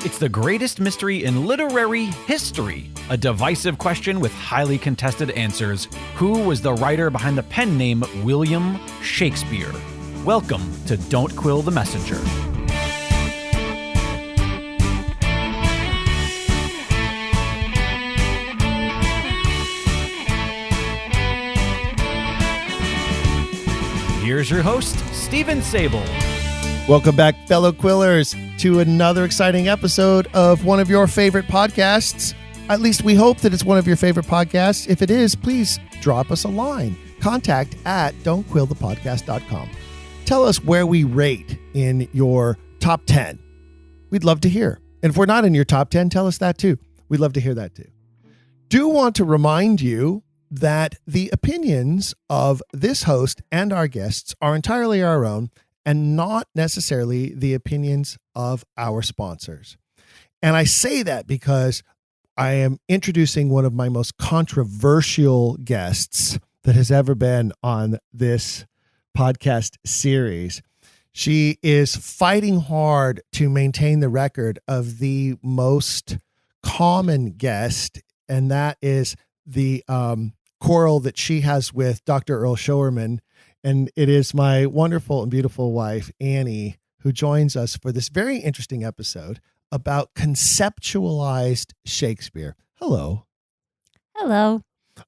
It's the greatest mystery in literary history. A divisive question with highly contested answers. Who was the writer behind the pen name William Shakespeare? Welcome to Don't Quill the Messenger. Here's your host, Stephen Sable. Welcome back, fellow Quillers, to another exciting episode of one of your favorite podcasts. At least we hope that it's one of your favorite podcasts. If it is, please drop us a line. Contact at don'tquillthepodcast.com. Tell us where we rate in your top 10. We'd love to hear. And if we're not in your top 10, tell us that too. We'd love to hear that too. Do want to remind you that the opinions of this host and our guests are entirely our own and not necessarily the opinions of our sponsors. And I say that because I am introducing one of my most controversial guests that has ever been on this podcast series. She is fighting hard to maintain the record of the most common guest, and that is the quarrel that she has with Dr. Earl Showerman. And it is my wonderful and beautiful wife, Annie, who joins us for this very interesting episode about conceptualized Shakespeare. Hello. Hello.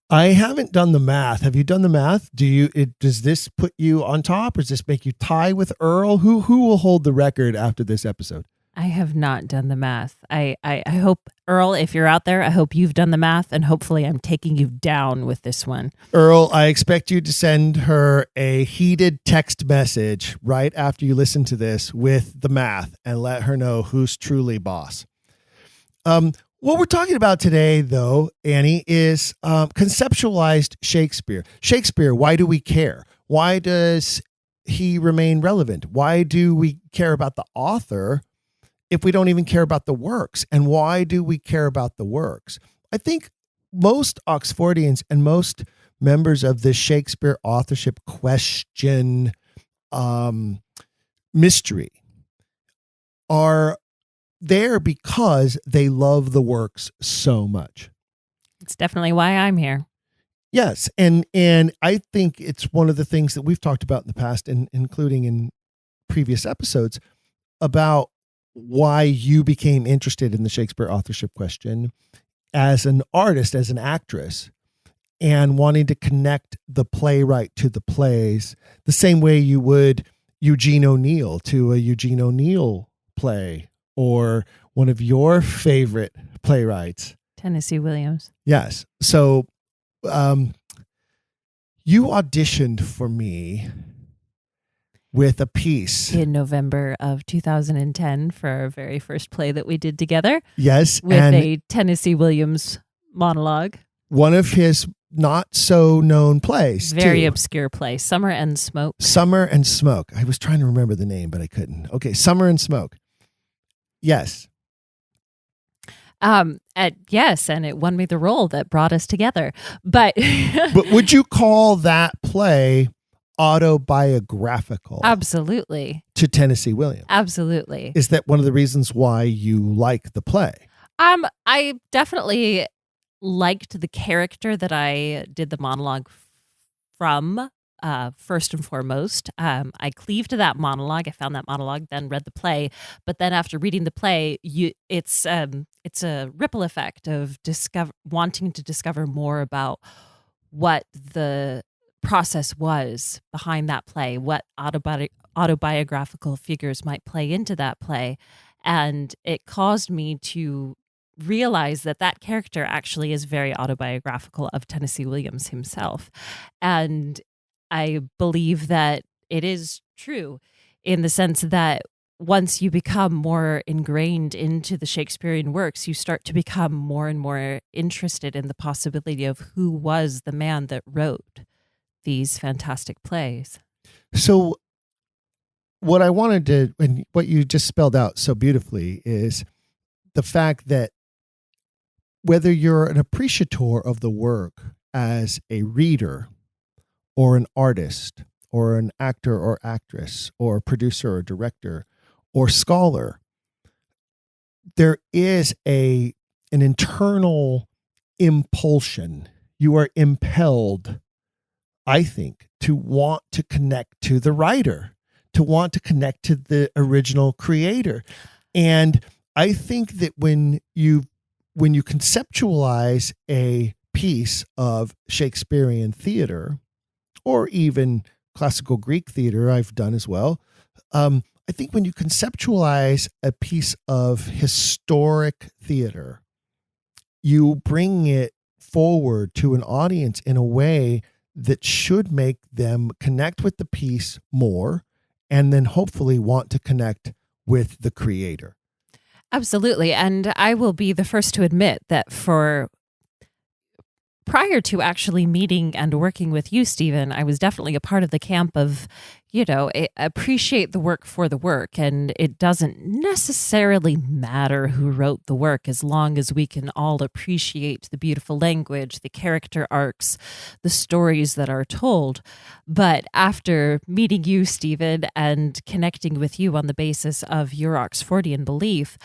I haven't done the math. Have you done the math? Does this put you on top, or does this make you tie with Earl? Who will hold the record after this episode? I have not done the math. I hope, Earl, if you're out there, I hope you've done the math, and hopefully I'm taking you down with this one. Earl, I expect you to send her a heated text message right after you listen to this with the math and let her know who's truly boss. What we're talking about today, though, Annie, is conceptualized Shakespeare. Shakespeare, why do we care? Why does he remain relevant? Why do we care about the author if we don't even care about the works? And why do we care about the works? I think most Oxfordians and most members of the Shakespeare authorship question mystery are there because they love the works so much. It's definitely why I'm here. Yes. And I think it's one of the things that we've talked about in the past, and including in previous episodes, about why you became interested in the Shakespeare authorship question as an artist, as an actress, and wanting to connect the playwright to the plays the same way you would Eugene O'Neill to a Eugene O'Neill play, or one of your favorite playwrights, Tennessee Williams. Yes. So you auditioned for me with a piece In November of 2010 for our very first play that we did together. Yes. With and a Tennessee Williams monologue. one of his not so known plays. Very too. obscure play, Summer and Smoke. Summer and Smoke. I was trying to remember the name, but I couldn't. Okay. Summer and Smoke. Yes. Yes, and it won me the role that brought us together. But But would you call that play autobiographical? Absolutely. To Tennessee Williams? Absolutely. Is that one of the reasons why you like the play? I definitely liked the character that I did the monologue from. First and foremost, I cleaved to that monologue. I found that monologue, then read the play. But then after reading the play, it's a ripple effect of wanting to discover more about what the process was behind that play, what autobiographical figures might play into that play. And it caused me to realize that character actually is very autobiographical of Tennessee Williams himself. And I believe that it is true in the sense that once you become more ingrained into the Shakespearean works, you start to become more and more interested in the possibility of who was the man that wrote these fantastic plays. So what I wanted to, and what you just spelled out so beautifully, is the fact that whether you're an appreciator of the work as a reader or an artist or an actor or actress or producer or director or scholar, there is an internal impulsion. You are impelled, I think, to want to connect to the writer, to want to connect to the original creator. And I think that when you conceptualize a piece of Shakespearean theater, or even classical Greek theater, I've done as well. I think when you conceptualize a piece of historic theater, you bring it forward to an audience in a way that should make them connect with the piece more, and then hopefully want to connect with the creator. Absolutely. And I will be the first to admit that prior to actually meeting and working with you, Stephen, I was definitely a part of the camp of, appreciate the work for the work. And it doesn't necessarily matter who wrote the work as long as we can all appreciate the beautiful language, the character arcs, the stories that are told. But after meeting you, Stephen, and connecting with you on the basis of your Oxfordian belief,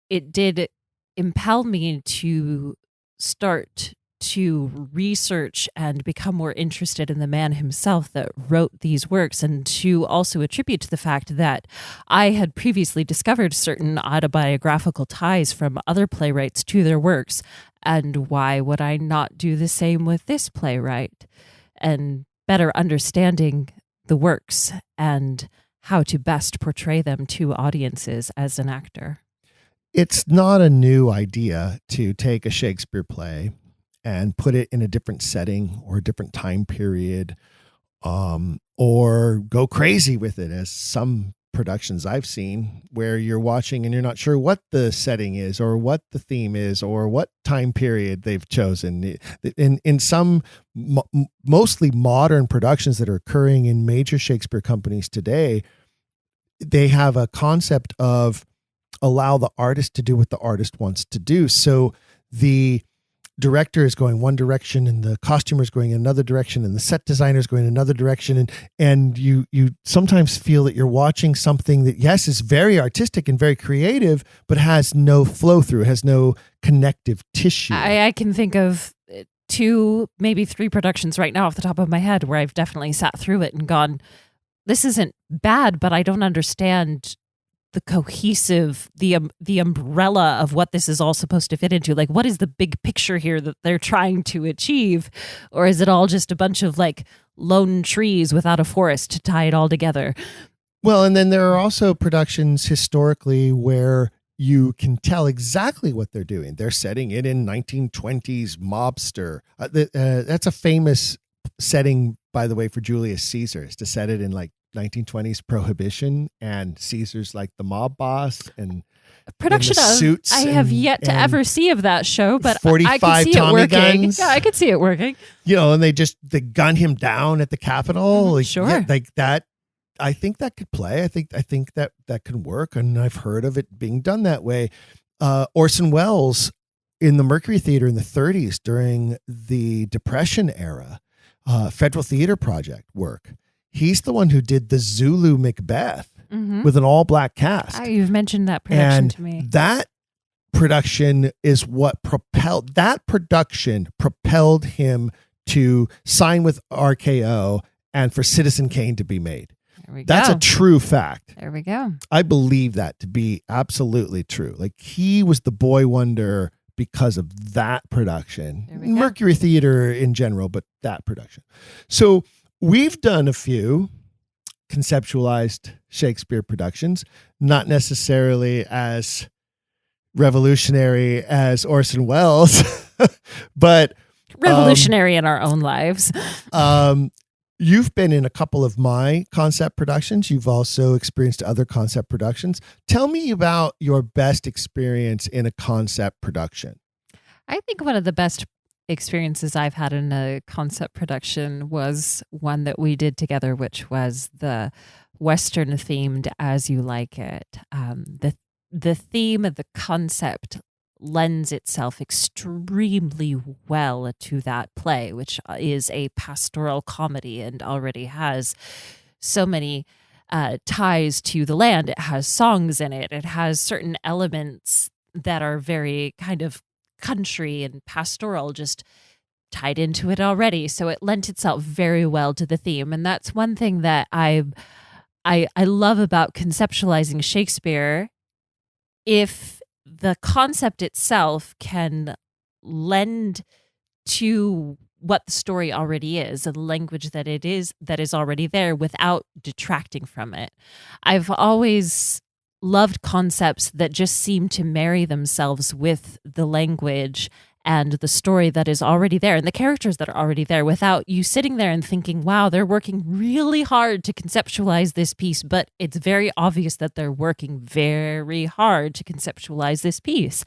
it did impel me to start to research and become more interested in the man himself that wrote these works, and to also attribute to the fact that I had previously discovered certain autobiographical ties from other playwrights to their works, and why would I not do the same with this playwright? And better understanding the works and how to best portray them to audiences as an actor. It's not a new idea to take a Shakespeare play and put it in a different setting or a different time period, or go crazy with it, as some productions I've seen where you're watching and you're not sure what the setting is or what the theme is or what time period they've chosen. In some mostly modern productions that are occurring in major Shakespeare companies today, they have a concept of allow the artist to do what the artist wants to do. So the director is going one direction and the costumer is going in another direction and the set designer is going in another direction. And you sometimes feel that you're watching something that, yes, is very artistic and very creative, but has no flow through, has no connective tissue. I can think of 2, maybe 3 productions right now off the top of my head where I've definitely sat through it and gone, this isn't bad, but I don't understand the cohesive, the umbrella of what this is all supposed to fit into. Like, what is the big picture here that they're trying to achieve? Or is it all just a bunch of like lone trees without a forest to tie it all together? Well, and then there are also productions historically where you can tell exactly what they're doing. They're setting it in 1920s mobster. That's a famous setting, by the way, for Julius Caesar, is to set it in like 1920s prohibition, and Caesar's like the mob boss, and production of suits. I have yet to ever see of that show, but 45 I could see Tommy it working. guns. Yeah, I could see it working. And they gun him down at the Capitol. Like, sure. Yeah, like that. I think that could play. I think that could work, and I've heard of it being done that way. Orson Welles in the Mercury Theater in the 30s during the Depression era, Federal Theater Project work. He's the one who did the Zulu Macbeth with an all-black cast. You've mentioned that production to me. That production is what propelled him to sign with RKO and for Citizen Kane to be made. That's a true fact. There we go. I believe that to be absolutely true. Like, he was the boy wonder because of that production. Mercury Theater in general, but that production. So we've done a few conceptualized Shakespeare productions, not necessarily as revolutionary as Orson Welles, but revolutionary in our own lives. You've been in a couple of my concept productions. You've also experienced other concept productions. Tell me about your best experience in a concept production. I think one of the best experiences I've had in a concept production was one that we did together, which was the Western themed As You Like It. The theme of the concept lends itself extremely well to that play, which is a pastoral comedy and already has so many ties to the land. It has songs in it. It has certain elements that are very kind of country and pastoral just tied into it already. So it lent itself very well to the theme. And that's one thing that I love about conceptualizing Shakespeare. If the concept itself can lend to what the story already is, a language that is already there without detracting from it. I've always loved concepts that just seem to marry themselves with the language and the story that is already there and the characters that are already there without you sitting there and thinking, wow, they're working really hard to conceptualize this piece, but it's very obvious that they're working very hard to conceptualize this piece.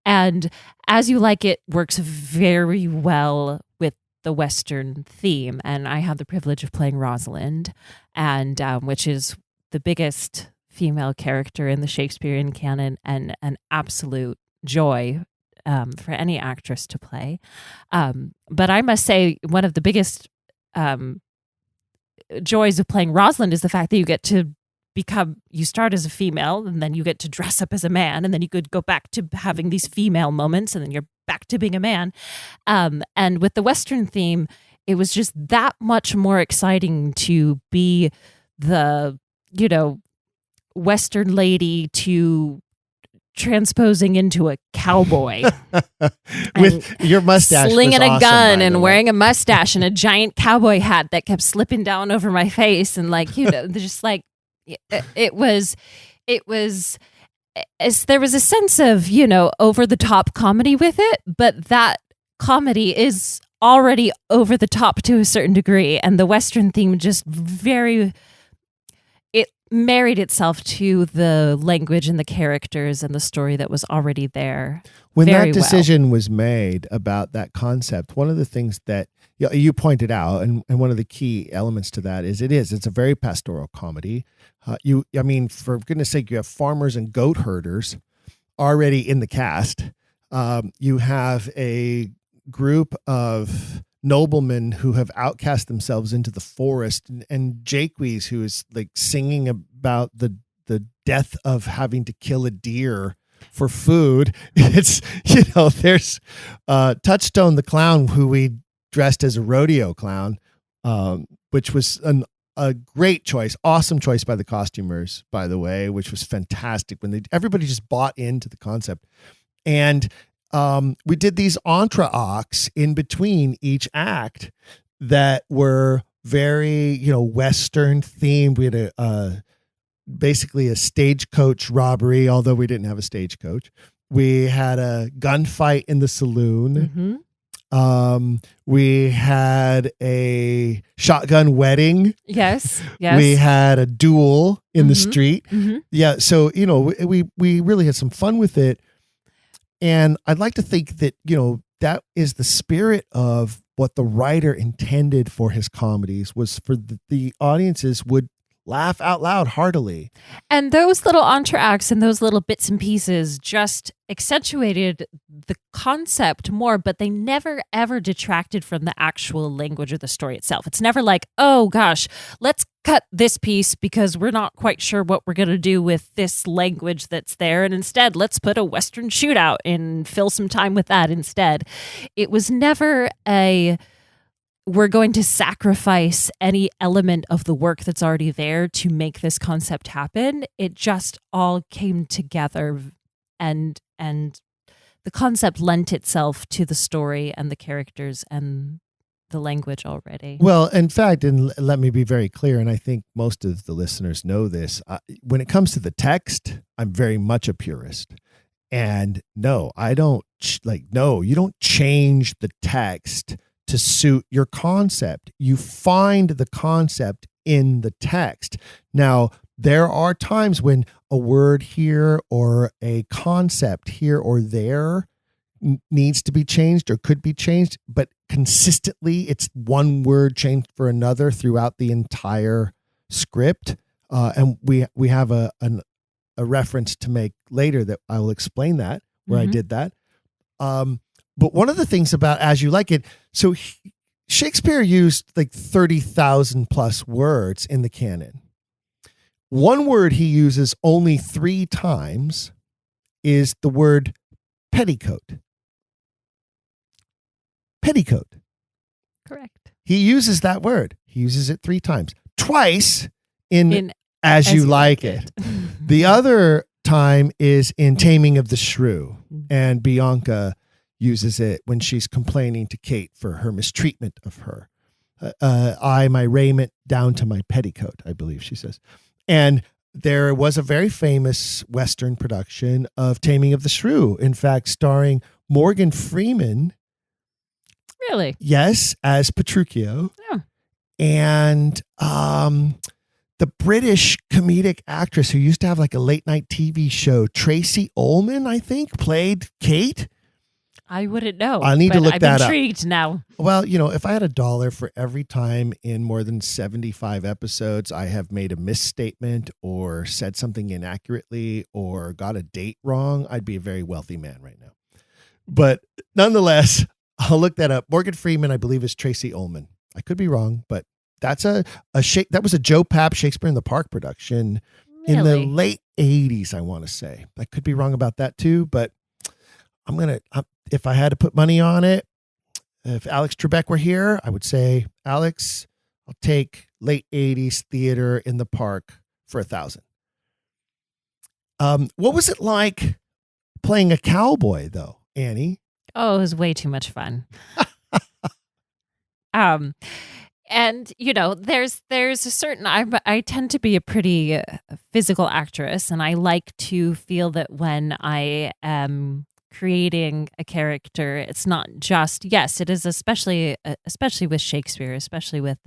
And As You Like It works very well with the Western theme. And I had the privilege of playing Rosalind, and which is the biggest female character in the Shakespearean canon and an absolute joy for any actress to play. But I must say, one of the biggest joys of playing Rosalind is the fact that you get to you start as a female, and then you get to dress up as a man, and then you could go back to having these female moments, and then you're back to being a man. And with the Western theme, it was just that much more exciting to be the, Western lady to transposing into a cowboy with your mustache, slinging was a awesome, gun by and the way. wearing a mustache and a giant cowboy hat that kept slipping down over my face, and just like it was there was a sense of over the top comedy with it, but that comedy is already over the top to a certain degree, and the Western theme just it married itself to the language and the characters and the story that was already there. When very that decision was made about that concept, one of the things that you pointed out, and one of the key elements to that is it's a very pastoral comedy. For goodness sake, you have farmers and goat herders already in the cast. You have a group of noblemen who have outcast themselves into the forest, and Jaques, who is like singing about the death of having to kill a deer for food. It's, there's Touchstone the clown, who we dressed as a rodeo clown, which was a great choice, awesome choice by the costumers, by the way, which was fantastic when everybody just bought into the concept. And we did these entr'actes in between each act that were very, Western themed. We had basically a stagecoach robbery, although we didn't have a stagecoach. We had a gunfight in the saloon. Mm-hmm. We had a shotgun wedding. Yes. We had a duel in the street. Mm-hmm. Yeah. So, we really had some fun with it. And I'd like to think that, that is the spirit of what the writer intended for his comedies, was for the audiences would laugh out loud heartily. And those little entr'actes and those little bits and pieces just accentuated the concept more, but they never ever detracted from the actual language of the story itself. It's never like, oh gosh, let's cut this piece because we're not quite sure what we're going to do with this language that's there, and instead let's put a Western shootout and fill some time with that instead. It was never we're going to sacrifice any element of the work that's already there to make this concept happen. It just all came together, and the concept lent itself to the story and the characters and the language already. Well, in fact, and let me be very clear, and I think most of the listeners know this, when it comes to the text, I'm very much a purist. And no, I don't you don't change the text to suit your concept. You find the concept in the text. Now, there are times when a word here or a concept here or there needs to be changed or could be changed, but consistently it's one word changed for another throughout the entire script. And we have a reference to make later that I will explain that, where I did that. But one of the things about As You Like It, so Shakespeare used like 30,000 plus words in the canon. One word he uses only 3 times is the word petticoat. Petticoat. Correct. He uses that word. He uses it 3 times. Twice in As You Like It. The other time is in Taming of the Shrew, and Bianca uses it when she's complaining to Kate for her mistreatment of her. My raiment down to my petticoat, I believe she says. And there was a very famous Western production of Taming of the Shrew, in fact, starring Morgan Freeman. Really? Yes, as Petruchio. Yeah. And the British comedic actress who used to have like a late night TV show, Tracy Ullman, I think, played Kate. I wouldn't know. I need to look that up. I'm intrigued now. Well, if I had $1 for every time in more than 75 episodes I have made a misstatement or said something inaccurately or got a date wrong, I'd be a very wealthy man right now. But nonetheless, I'll look that up. Morgan Freeman, I believe, is Tracy Ullman. I could be wrong, but that's that was a Joe Papp Shakespeare in the Park production in the late 80s, I want to say. I could be wrong about that too, but if I had to put money on it, if Alex Trebek were here, I would say, Alex, I'll take late 80s theater in the park for $1,000. What was it like playing a cowboy though, Annie? Oh, it was way too much fun. And there's a certain, I tend to be a pretty physical actress, and I like to feel that when I am creating a character, it's not just, yes, it is especially with Shakespeare, especially with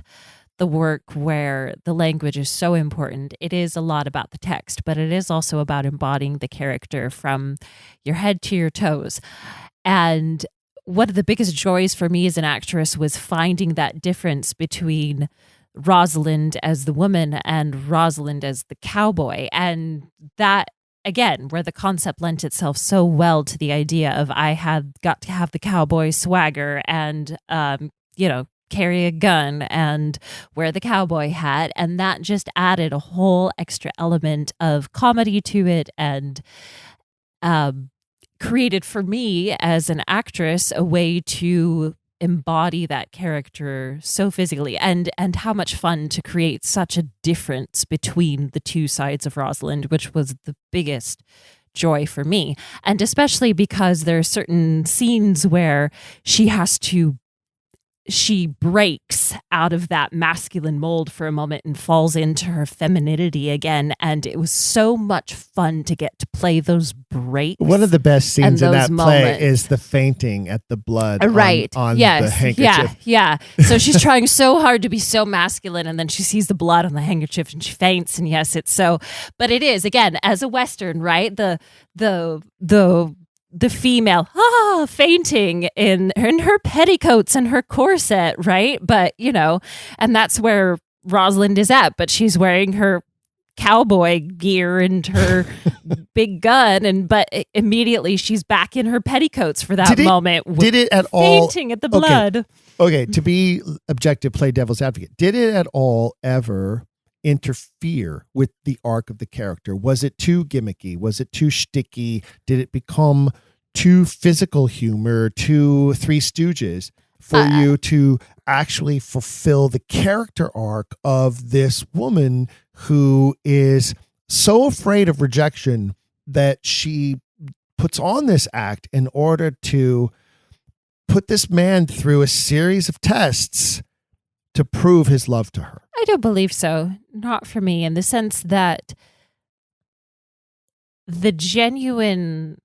the work where the language is so important. It is a lot about the text, but it is also about embodying the character from your head to your toes. And one of the biggest joys for me as an actress was finding that difference between Rosalind as the woman and Rosalind as the cowboy. And that, again, where the concept lent itself so well to the idea of I had got to have the cowboy swagger and, carry a gun and wear the cowboy hat. And that just added a whole extra element of comedy to it and created for me as an actress a way to embody that character so physically, and how much fun to create such a difference between the two sides of Rosalind, which was the biggest joy for me. And especially because there are certain scenes where she breaks out of that masculine mold for a moment and falls into her femininity again. And it was so much fun to get to play those breaks. One of the best scenes in that moments. Play is the fainting at the blood on yes. the handkerchief. Yeah. So she's trying so hard to be so masculine, and then she sees the blood on the handkerchief and she faints. And yes, it's so, but it is, again, as a Western, right? The female fainting in her petticoats and her corset, right? But, and that's where Rosalind is at, but she's wearing her cowboy gear and her big gun, but immediately she's back in her petticoats for that moment. Did it at all fainting at the blood? Okay, to be objective, play devil's advocate. Did it at all ever interfere with the arc of the character? Was it too gimmicky? Was it too shticky? Did it become too physical humor, too Three Stooges for you to actually fulfill the character arc of this woman who is so afraid of rejection that she puts on this act in order to put this man through a series of tests to prove his love to her? I don't believe so. Not for me, in the sense that the genuine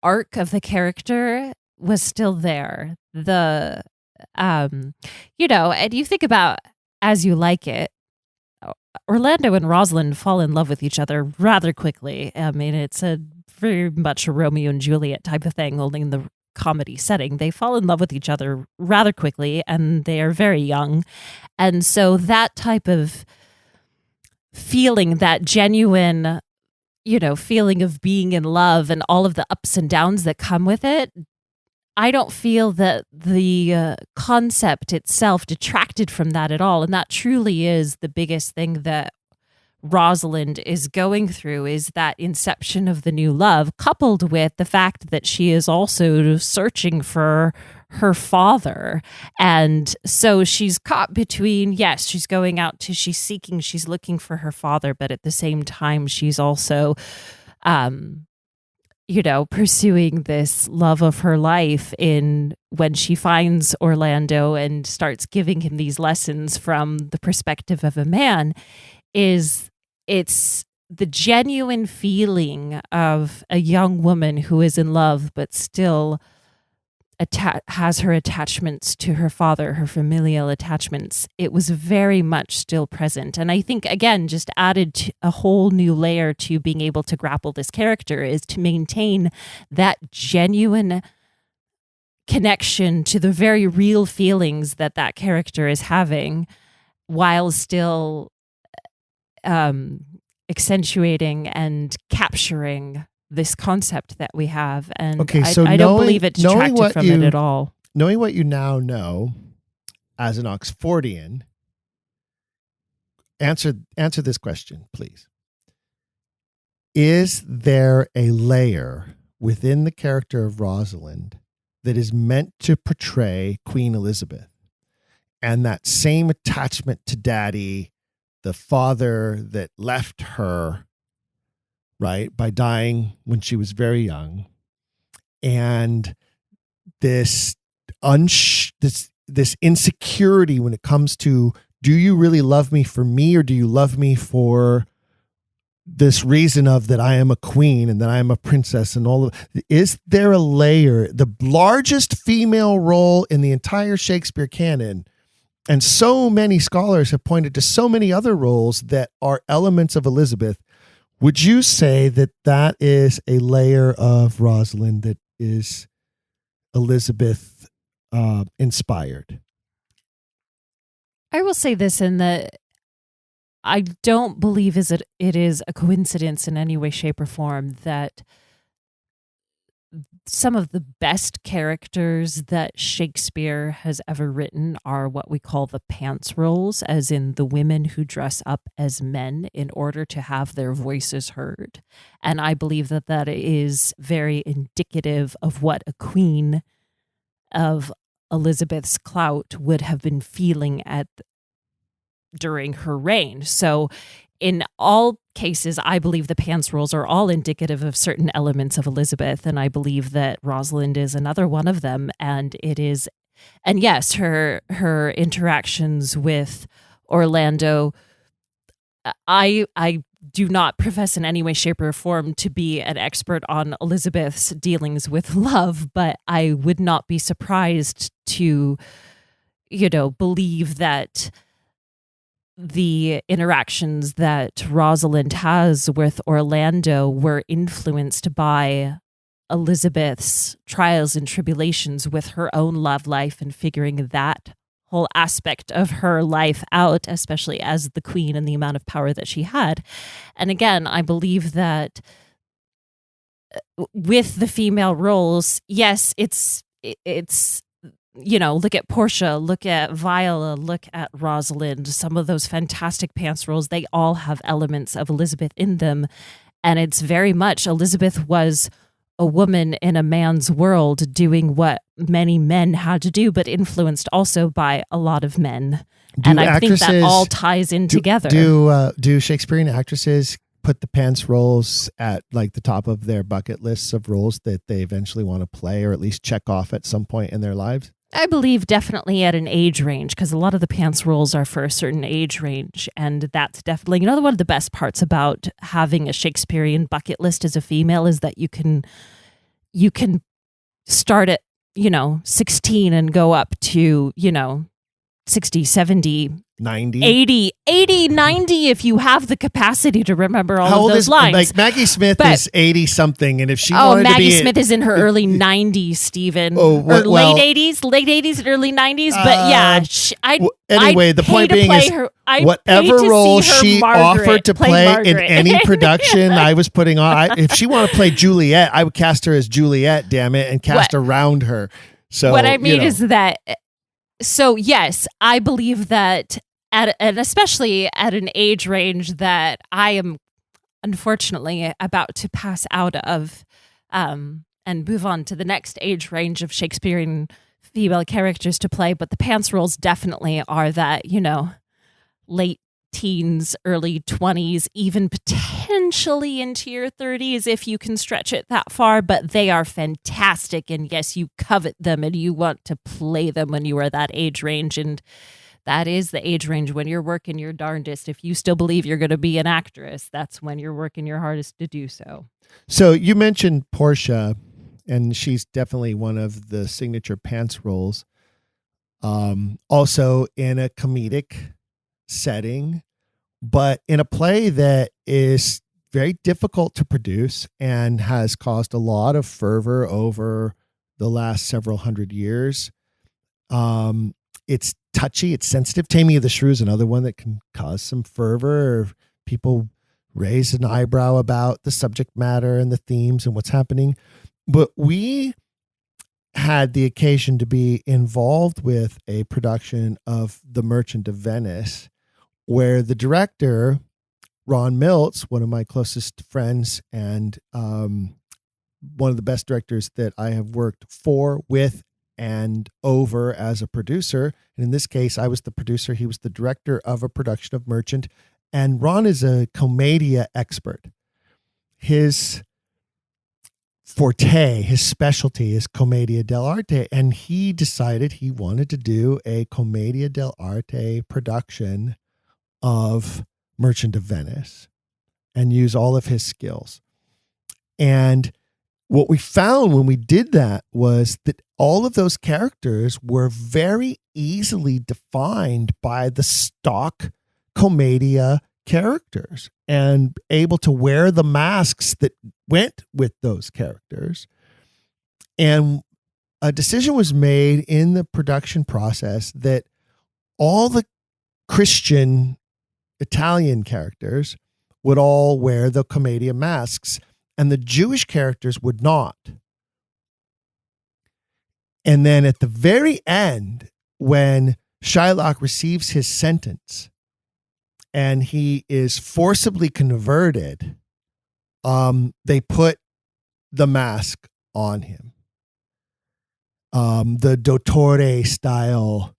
arc of the character was still there. And you think about As You Like It, Orlando and Rosalind fall in love with each other rather quickly. I mean, it's a very much a Romeo and Juliet type of thing, only in the comedy setting. They fall in love with each other rather quickly, and they are very young. And so that type of feeling, that genuine, feeling of being in love and all of the ups and downs that come with it, I don't feel that the concept itself detracted from that at all. And that truly is the biggest thing that Rosalind is going through is that inception of the new love, coupled with the fact that she is also searching for her father. And so she's caught between, yes, she's going out to, she's looking for her father, but at the same time, she's also, pursuing this love of her life in when she finds Orlando and starts giving him these lessons from the perspective of a man. It's the genuine feeling of a young woman who is in love, but still has her attachments to her father, her familial attachments. It was very much still present. And I think, again, just added a whole new layer to being able to grapple this character is to maintain that genuine connection to the very real feelings that character is having, while still accentuating and capturing this concept that we have. And okay, so I don't believe it detracted from it at all. Knowing what you now know as an Oxfordian, answer this question, please. Is there a layer within the character of Rosalind that is meant to portray Queen Elizabeth, and that same attachment to daddy, the father that left her, right, by dying when she was very young, and this insecurity when it comes to, do you really love me for me, or do you love me for this reason of that I am a queen and that I am a princess and all of? Is there a layer, the largest female role in the entire Shakespeare canon? And so many scholars have pointed to so many other roles that are elements of Elizabeth. Would you say that is a layer of Rosalind that is Elizabeth inspired? I will say this, in that I don't believe it is a coincidence in any way, shape, or form that some of the best characters that Shakespeare has ever written are what we call the pants roles, as in the women who dress up as men in order to have their voices heard. And I believe that is very indicative of what a queen of Elizabeth's clout would have been feeling during her reign. So in all cases, I believe the pants roles are all indicative of certain elements of Elizabeth, and I believe that Rosalind is another one of them. And yes, her interactions with Orlando, I do not profess in any way, shape, or form to be an expert on Elizabeth's dealings with love, but I would not be surprised to, believe that the interactions that Rosalind has with Orlando were influenced by Elizabeth's trials and tribulations with her own love life and figuring that whole aspect of her life out, especially as the queen and the amount of power that she had. And again, I believe that with the female roles, yes, it's look at Portia, look at Viola, look at Rosalind, some of those fantastic pants roles, they all have elements of Elizabeth in them. And it's very much, Elizabeth was a woman in a man's world doing what many men had to do, but influenced also by a lot of men. And I think that all ties in together. Do Shakespearean actresses put the pants roles at like the top of their bucket lists of roles that they eventually want to play, or at least check off at some point in their lives? I believe definitely at an age range, because a lot of the pants roles are for a certain age range. And that's definitely, one of the best parts about having a Shakespearean bucket list as a female is that you can start at, 16 and go up to, 60, 70, 90, 80, 90 if you have the capacity to remember all of those lines. Like Maggie Smith is 80 something, and if she wanted Maggie to be Smith is in her early 90s, Stephen. Late 80s and early 90s. But yeah, the point being is whatever role she offered to play in any production I was putting on, if she wanted to play Juliet, I would cast her as Juliet, damn it, and cast around her. So what I mean is that. So yes, I believe that and especially at an age range that I am unfortunately about to pass out of, and move on to the next age range of Shakespearean female characters to play. But the pants roles definitely are that, late teens, early 20s, even potentially into your 30s if you can stretch it that far. But they are fantastic. And yes, you covet them and you want to play them when you are that age range. And that is the age range when you're working your darndest. If you still believe you're going to be an actress, that's when you're working your hardest to do so. So you mentioned Portia, and she's definitely one of the signature pants roles. Also in a comedic setting, but in a play that is very difficult to produce and has caused a lot of fervor over the last several hundred years. It's touchy, it's sensitive. Taming of the Shrew is another one that can cause some fervor, or people raise an eyebrow about the subject matter and the themes and what's happening. But we had the occasion to be involved with a production of The Merchant of Venice, where the director, Ron Miltz, one of my closest friends and one of the best directors that I have worked for, with, and over as a producer. And in this case, I was the producer. He was the director of a production of Merchant. And Ron is a commedia expert. His forte, his specialty is commedia dell'arte. And he decided he wanted to do a commedia dell'arte production of Merchant of Venice and use all of his skills. And what we found when we did that was that all of those characters were very easily defined by the stock commedia characters and able to wear the masks that went with those characters. And a decision was made in the production process that all the Christian Italian characters would all wear the commedia masks, and the Jewish characters would not. And then at the very end, when Shylock receives his sentence and he is forcibly converted, they put the mask on him. The dottore style,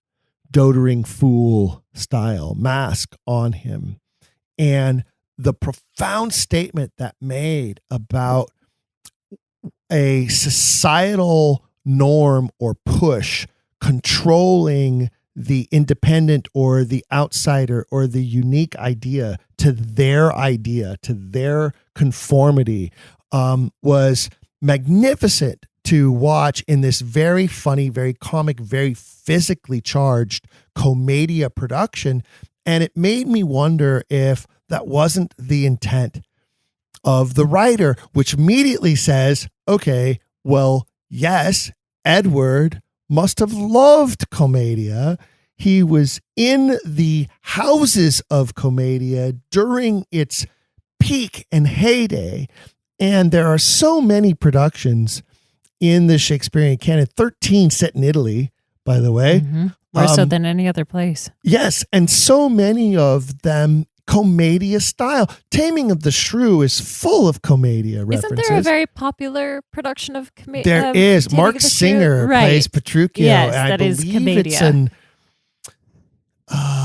doddering fool style mask on him. And the profound statement that made about a societal norm or push controlling the independent or the outsider or the unique idea, to their conformity, was magnificent to watch in this very funny, very comic, very physically charged commedia production. And it made me wonder if that wasn't the intent of the writer, which immediately says, okay, well, yes, Edward must have loved commedia. He was in the houses of commedia during its peak and heyday. And there are so many productions in the Shakespearean canon, 13 set in Italy, by the way. Mm-hmm. More so than any other place. Yes, and so many of them commedia style. Taming of the Shrew is full of commedia references. Isn't there a very popular production of commedia? There is. Mark Singer plays Petruchio. Yes, and that is believe it's an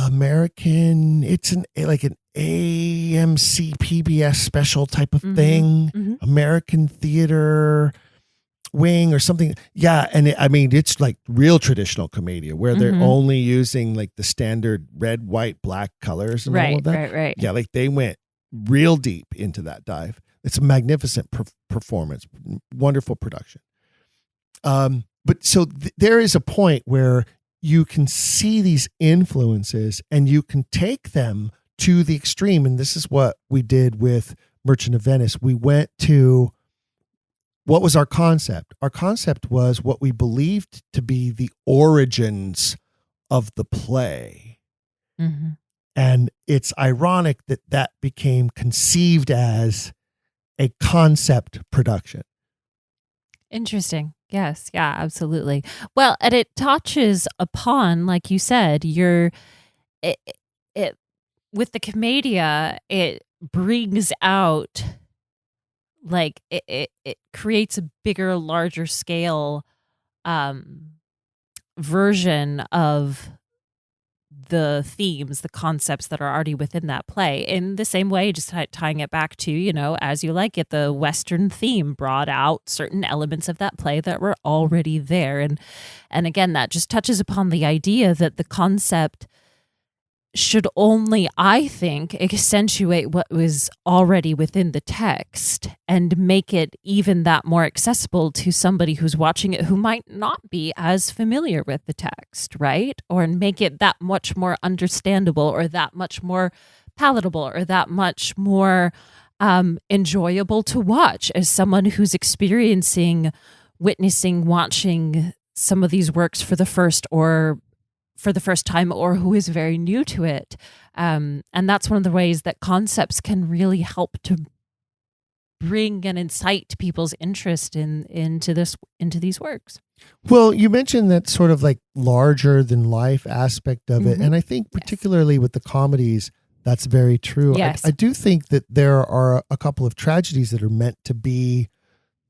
American, it's an AMC PBS special type of thing. Mm-hmm. American theater wing or something. Yeah. And it's like real traditional commedia where they're only using like the standard red, white, black colors and all of that. Right. Yeah. Like they went real deep into that dive. It's a magnificent performance, wonderful production. But so there is a point where you can see these influences and you can take them to the extreme. And this is what we did with Merchant of Venice. We went to, what was our concept? Our concept was what we believed to be the origins of the play. Mm-hmm. And it's ironic that that became conceived as a concept production. Interesting. Yes. Yeah, absolutely. Well, and it touches upon, like you said, with the commedia, it brings out, like, it creates a bigger, larger scale version of the themes, the concepts that are already within that play. In the same way, just tying it back to, As You Like It, the Western theme brought out certain elements of that play that were already there. And again, that just touches upon the idea that the concept should only, I think, accentuate what was already within the text and make it even that more accessible to somebody who's watching it who might not be as familiar with the text, right? Or make it that much more understandable, or that much more palatable, or that much more enjoyable to watch as someone who's witnessing, watching some of these works for the first time, or who is very new to it. And that's one of the ways that concepts can really help to bring and incite people's interest into these works. Well, you mentioned that sort of like larger than life aspect of it. Mm-hmm. And I think particularly with the comedies, that's very true. Yes. I do think that there are a couple of tragedies that are meant to be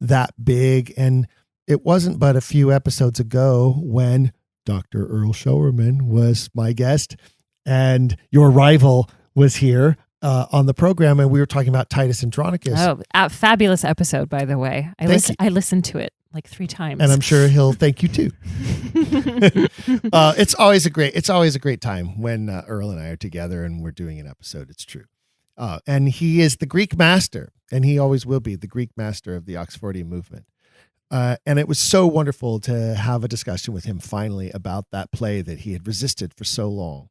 that big. And it wasn't but a few episodes ago when Dr. Earl Showerman was my guest, and your rival was here on the program, and we were talking about Titus Andronicus. Oh, a fabulous episode, by the way. I listened to it like 3 times, and I'm sure he'll thank you too. It's always a great time when Earl and I are together and we're doing an episode. It's true. And he is the Greek master, and he always will be the Greek master of the Oxfordian movement. And it was so wonderful to have a discussion with him finally about that play that he had resisted for so long.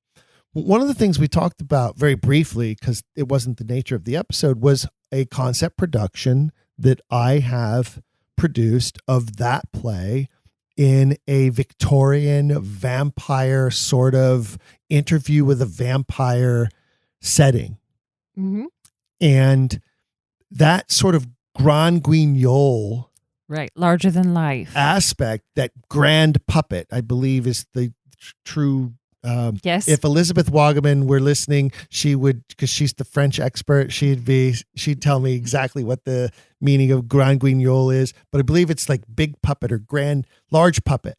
One of the things we talked about very briefly, because it wasn't the nature of the episode, was a concept production that I have produced of that play in a Victorian vampire sort of interview with a vampire setting. Mm-hmm. And that sort of grand guignol, right, larger than life aspect, that grand puppet, I believe is the true. Yes. If Elizabeth Wagaman were listening, she would, because she's the French expert, she'd tell me exactly what the meaning of grand guignol is. But I believe it's like big puppet or large puppet.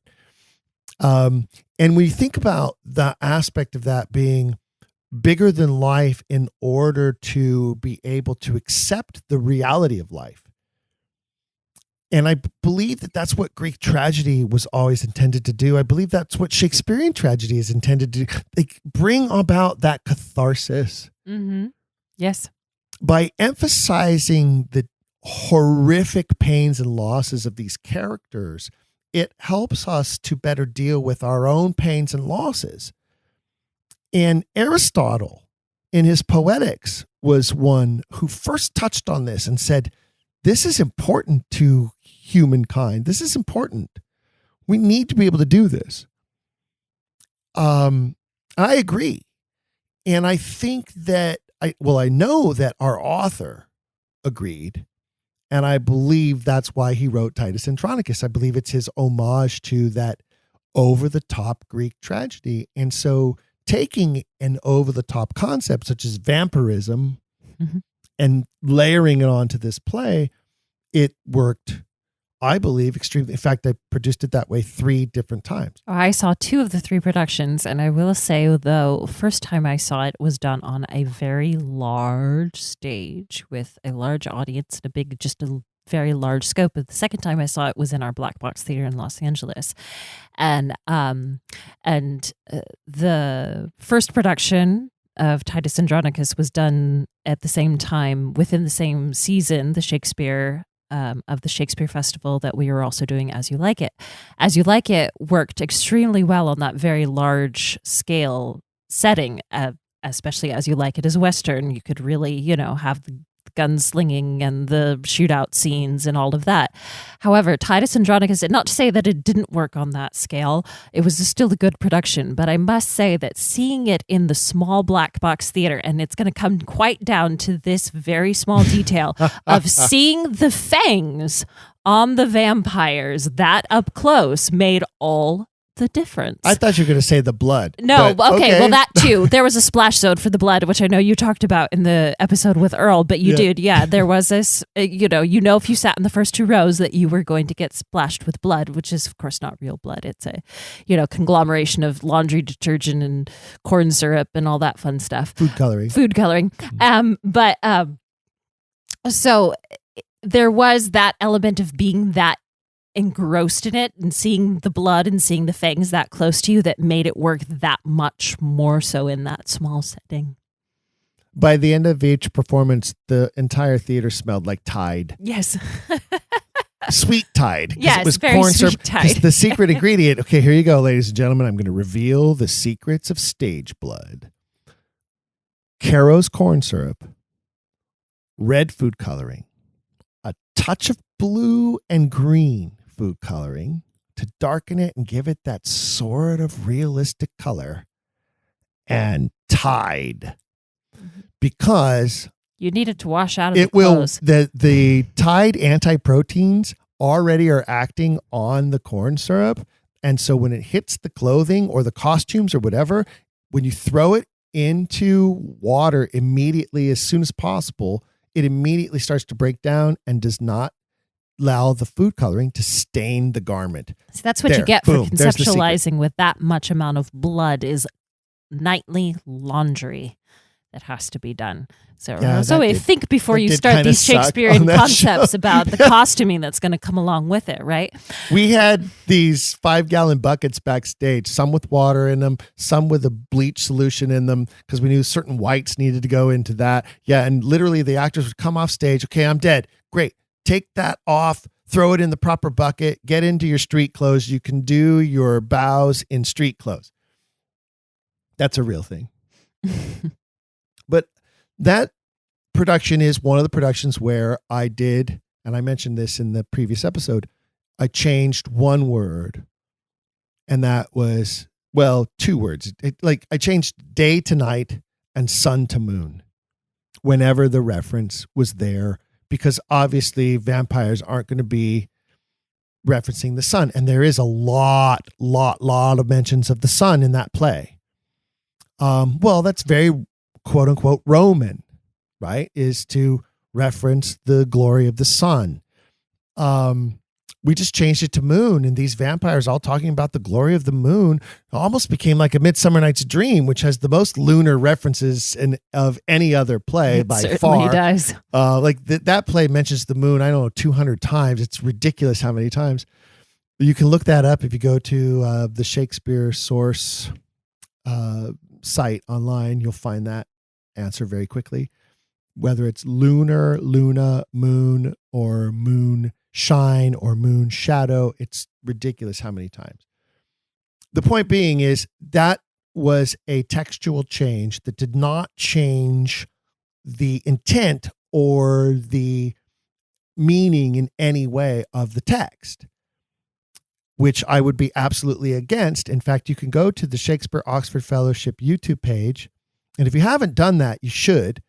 And when you think about the aspect of that being bigger than life in order to be able to accept the reality of life. And I believe that that's what Greek tragedy was always intended to do. I believe that's what Shakespearean tragedy is intended to do. They bring about that catharsis. Mm-hmm. Yes. By emphasizing the horrific pains and losses of these characters, it helps us to better deal with our own pains and losses. And Aristotle, in his Poetics, was one who first touched on this and said, this is important to humankind. This is important. We need to be able to do this. I agree. And I think that, I know that our author agreed. And I believe that's why he wrote Titus Andronicus. I believe it's his homage to that over-the-top Greek tragedy. And so taking an over-the-top concept such as vampirism, mm-hmm. and layering it onto this play, it worked, I believe, extremely. In fact, I produced it that way 3 different times. I saw 2 of the 3 productions, and I will say, though, first time I saw it was done on a very large stage with a large audience and a very large scope. But the second time I saw it was in our Black Box Theater in Los Angeles, and the first production of Titus Andronicus was done at the same time within the same season, the Shakespeare of the Shakespeare Festival that we were also doing As You Like It. As You Like It worked extremely well on that very large scale setting, especially As You Like It as Western. You could really, have the gunslinging and the shootout scenes and all of that. However, Titus Andronicus, not to say that it didn't work on that scale, it was still a good production, but I must say that seeing it in the small Black Box Theater, and it's going to come quite down to this very small detail of seeing the fangs on the vampires that up close made all the difference. I thought you were going to say the blood. No, but okay, well, that too. There was a splash zone for the blood, which I know you talked about in the episode with Earl, but you did, yeah. There was this, you know, if you sat in the first 2 rows that you were going to get splashed with blood, which is, of course, not real blood. It's a, conglomeration of laundry detergent and corn syrup and all that fun stuff. Food coloring. So there was that element of being that engrossed in it and seeing the blood and seeing the fangs that close to you that made it work that much more so in that small setting. By the end of each performance, the entire theater smelled like Tide. Yes. Sweet Tide. Yes, it was very corn sweet syrup. Tide. The secret ingredient. Okay, here you go, ladies and gentlemen. I'm going to reveal the secrets of stage blood. Caro's corn syrup, red food coloring, a touch of blue and green food coloring to darken it and give it that sort of realistic color, and Tide, because you need it to wash out of it the clothes. The Tide anti-proteins already are acting on the corn syrup, and so when it hits the clothing or the costumes or whatever, when you throw it into water immediately as soon as possible, it immediately starts to break down and does not allow the food coloring to stain the garment. So that's what you get for conceptualizing with that much amount of blood is nightly laundry that has to be done. So, think before you start these Shakespearean concepts about the costuming that's going to come along with it, right? We had these 5-gallon buckets backstage, some with water in them, some with a bleach solution in them, because we knew certain whites needed to go into that. Yeah, and literally the actors would come off stage. Okay, I'm dead. Great. Take that off, throw it in the proper bucket, get into your street clothes. You can do your bows in street clothes. That's a real thing. But that production is one of the productions where I did, and I mentioned this in the previous episode, I changed one word, and that was, 2 words. I changed day to night and sun to moon whenever the reference was there, because obviously vampires aren't going to be referencing the sun. And there is a lot of mentions of the sun in that play. That's very quote unquote Roman, right? Is to reference the glory of the sun. We just changed it to moon, and these vampires all talking about the glory of the moon almost became like A Midsummer Night's Dream, which has the most lunar references of any other play it by certainly far. Does. That play mentions the moon, I don't know, 200 times. It's ridiculous how many times. You can look that up if you go to the Shakespeare source site online. You'll find that answer very quickly. Whether it's lunar, luna, moon, or moon shine, or moon shadow, it's ridiculous how many times. The point being is that was a textual change that did not change the intent or the meaning in any way of the text, which I would be absolutely against. In fact, you can go to the Shakespeare Oxford Fellowship YouTube page, and if you haven't done that, you should.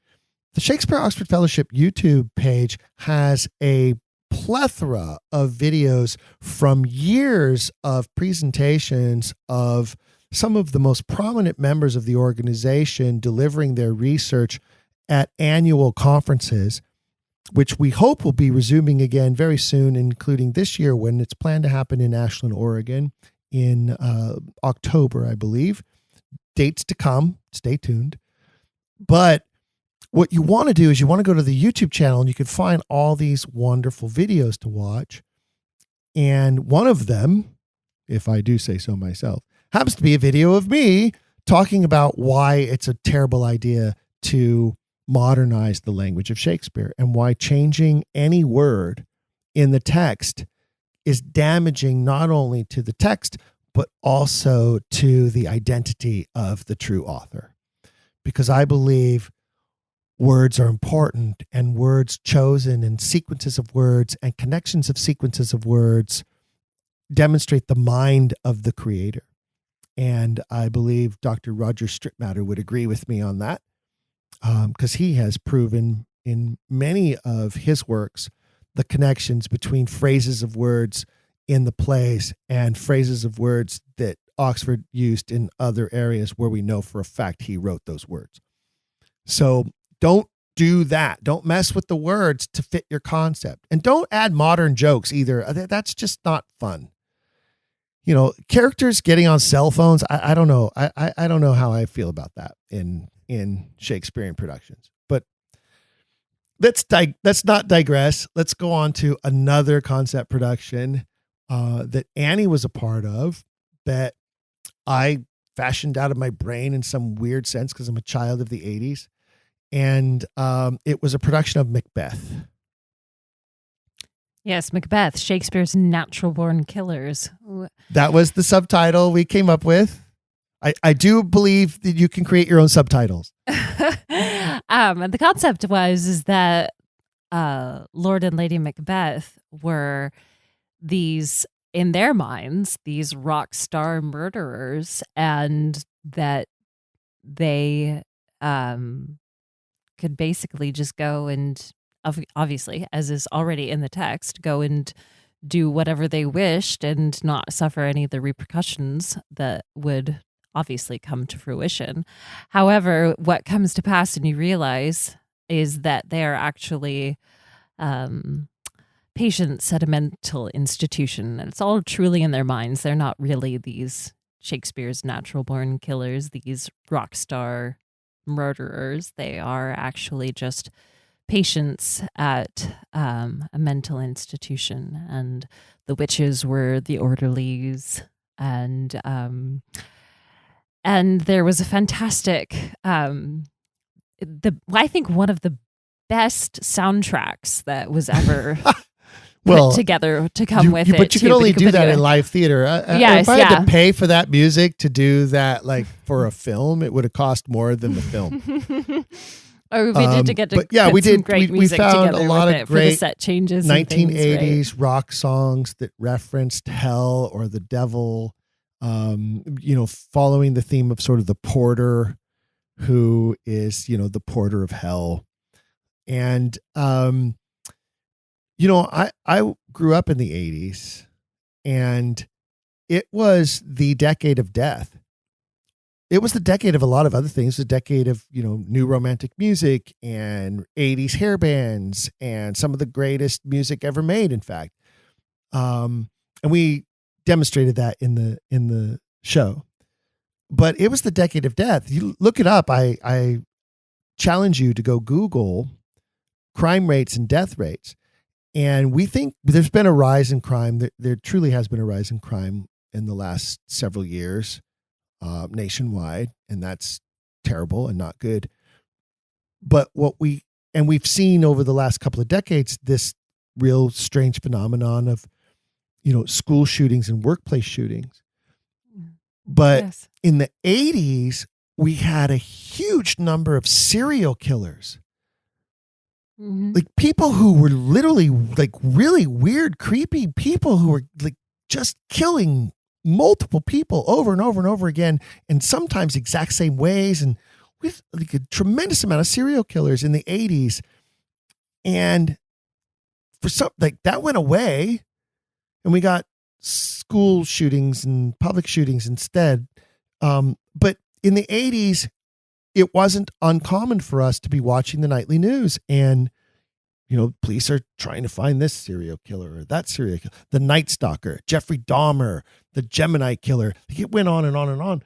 The Shakespeare Oxford Fellowship YouTube page has a plethora of videos from years of presentations of some of the most prominent members of the organization delivering their research at annual conferences, which we hope will be resuming again very soon, including this year when it's planned to happen in Ashland, Oregon in October, I believe. Dates to come. Stay tuned. But what you want to do is you want to go to the YouTube channel, and you can find all these wonderful videos to watch. And one of them, if I do say so myself, happens to be a video of me talking about why it's a terrible idea to modernize the language of Shakespeare, and why changing any word in the text is damaging not only to the text, but also to the identity of the true author. Because I believe words are important, and words chosen and sequences of words and connections of sequences of words demonstrate the mind of the creator. And I believe Dr. Roger Strittmatter would agree with me on that, because he has proven in many of his works the connections between phrases of words in the plays and phrases of words that Oxford used in other areas where we know for a fact he wrote those words. So don't do that. Don't mess with the words to fit your concept. And don't add modern jokes either. That's just not fun. You know, characters getting on cell phones. I don't know. I don't know how I feel about that in Shakespearean productions. But let's not digress. Let's go on to another concept production that Annie was a part of that I fashioned out of my brain in some weird sense because I'm a child of the 80s. And it was a production of Macbeth. Yes, Macbeth, Shakespeare's Natural Born Killers. That was the subtitle we came up with. I do believe that you can create your own subtitles. And the concept is that Lord and Lady Macbeth were these, in their minds, these rock star murderers, and that they could basically just go and, obviously, as is already in the text, go and do whatever they wished and not suffer any of the repercussions that would obviously come to fruition. However, what comes to pass and you realize is that they are actually patients at a mental institution. And it's all truly in their minds. They're not really these Shakespeare's natural born killers, these rock star murderers. They are actually just patients at a mental institution, and the witches were the orderlies, and there was a fantastic I think one of the best soundtracks that was ever put together to come with it. But you can only do that in live theater. If I had to pay for that music to do that, like for a film, it would have cost more than the film. Or we did to get to we did. Some great we music found together a lot with of it great for the set changes 1980s and things, right? rock songs that referenced hell or the devil. Following the theme of sort of the porter, who is the porter of hell, and I grew up in the 80s, and it was the decade of death. It was the decade of a lot of other things, the decade of, new romantic music and 80s hair bands and some of the greatest music ever made, in fact. And we demonstrated that in the show. But it was the decade of death. You look it up. I challenge you to go Google crime rates and death rates. And we think there's been a rise in crime. There truly has been a rise in crime in the last several years. Nationwide, and that's terrible and not good. But we've seen over the last couple of decades this real strange phenomenon of school shootings and workplace shootings. But yes, in the 80s, we had a huge number of serial killers. mm-hmm. Like people who were literally like really weird, creepy people who were like just killing multiple people over and over and over again, and sometimes exact same ways, and with like a tremendous amount of serial killers in the 80s. And for some, like that went away, and we got school shootings and public shootings instead. But in the 80s, it wasn't uncommon for us to be watching the nightly news, and police are trying to find this serial killer or that serial killer, the Night Stalker, Jeffrey Dahmer, the Gemini killer. It went on and on and on.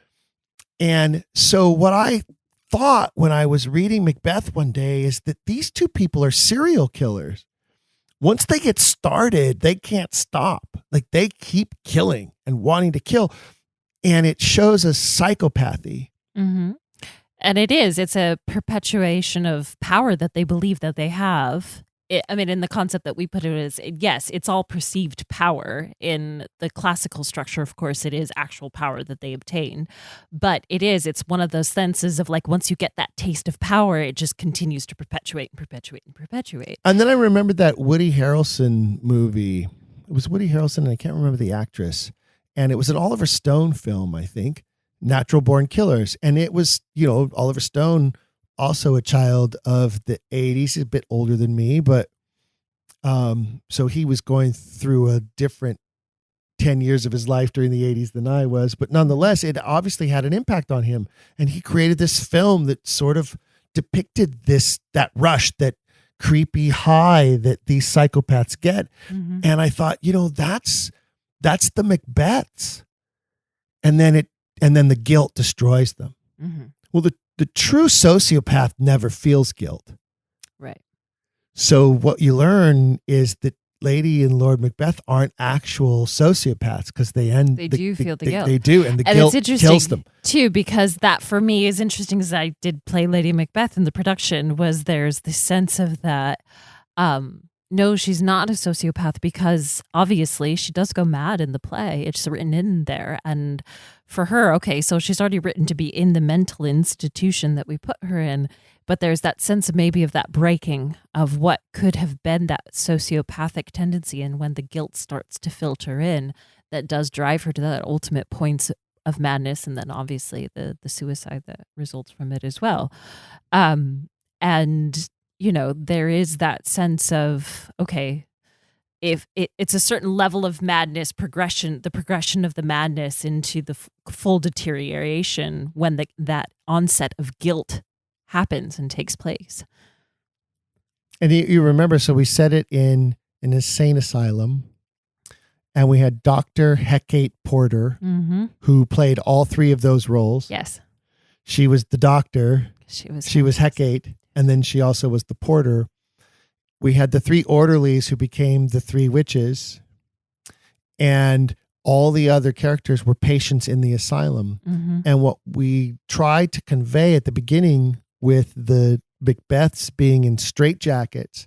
And so what I thought when I was reading Macbeth one day is that these two people are serial killers. Once they get started, they can't stop. Like they keep killing and wanting to kill. And it shows a psychopathy. Mm-hmm. And it's a perpetuation of power that they believe that they have. In the concept that we put it as, yes, it's all perceived power. In the classical structure, of course, it is actual power that they obtain. But it's one of those senses of like, once you get that taste of power, it just continues to perpetuate and perpetuate and perpetuate. And then I remembered that Woody Harrelson movie. It was Woody Harrelson, and I can't remember the actress. And it was an Oliver Stone film, I think, Natural Born Killers. And it was, Oliver Stone, also a child of the 80s. He's a bit older than me, but so he was going through a different 10 years of his life during the 80s than I was, but nonetheless, it obviously had an impact on him. And he created this film that sort of depicted that rush, that creepy high that these psychopaths get. Mm-hmm. And I thought, that's the Macbeths. And then the guilt destroys them. Mm-hmm. Well, the true sociopath never feels guilt. Right. So what you learn is that Lady and Lord Macbeth aren't actual sociopaths, because they do feel the guilt. They do, and the And guilt it's interesting kills them. too, because that for me is interesting, as I did play Lady Macbeth in the production, was there's this sense of that, no, she's not a sociopath, because obviously she does go mad in the play. It's written in there. And for her, okay, so she's already written to be in the mental institution that we put her in. But there's that sense of maybe of that breaking of what could have been that sociopathic tendency. And when the guilt starts to filter in, that does drive her to that ultimate points of madness. And then obviously the suicide that results from it as well. And, there is that sense of, okay, if it's a certain level of madness the progression of the madness into the full deterioration when that onset of guilt happens and takes place. And you remember, so we set it in an insane asylum, and we had Dr. Hecate Porter, Mm-hmm. who played all three of those roles. Yes. She was the doctor, She was Hecate, and then she also was the porter. We had the three orderlies who became the three witches, and all the other characters were patients in the asylum. Mm-hmm. And what we tried to convey at the beginning with the Macbeths being in straitjackets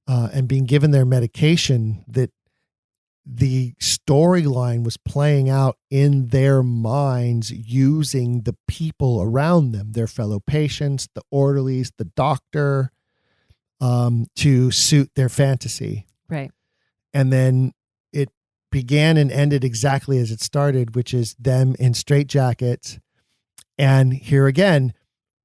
and being given their medication, that the storyline was playing out in their minds using the people around them, their fellow patients, the orderlies, the doctor, to suit their fantasy. Right. And then it began and ended exactly as it started, which is them in straitjackets. And here again,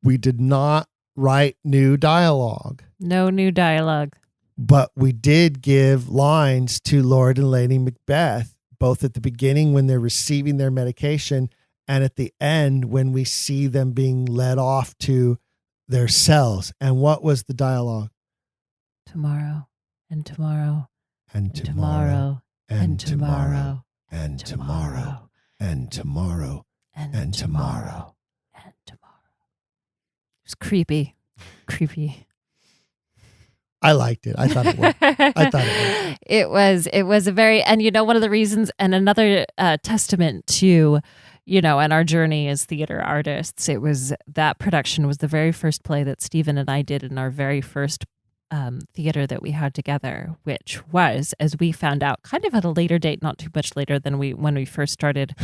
we did not write new dialogue. No new dialogue. But we did give lines to Lord and Lady Macbeth, both at the beginning when they're receiving their medication and at the end when we see them being led off to their cells. And what was the dialogue? Tomorrow and tomorrow And and tomorrow and tomorrow and tomorrow and tomorrow and tomorrow. and tomorrow. It was creepy. I liked it. I thought it worked. It was a very, and one of the reasons, and another testament to, and our journey as theater artists, it was that production was the very first play that Stephen and I did in our very first theater that we had together, which was, as we found out kind of at a later date, not too much later than when we first started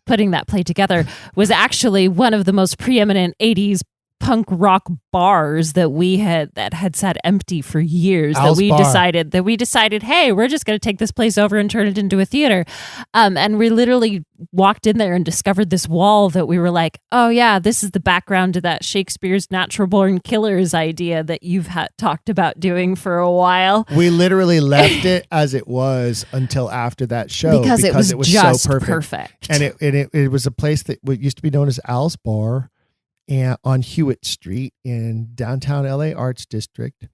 putting that play together, was actually one of the most preeminent 80s punk rock bars that had sat empty for years. Al's Bar. that we decided, hey, we're just going to take this place over and turn it into a theater. And we literally walked in there and discovered this wall that we were like, oh yeah, this is the background to that Shakespeare's Natural Born Killers idea that you've talked about doing for a while. We literally left it as it was until after that show because it was just so perfect. And it was a place that used to be known as Al's Bar, and on Hewitt Street in downtown LA Arts District,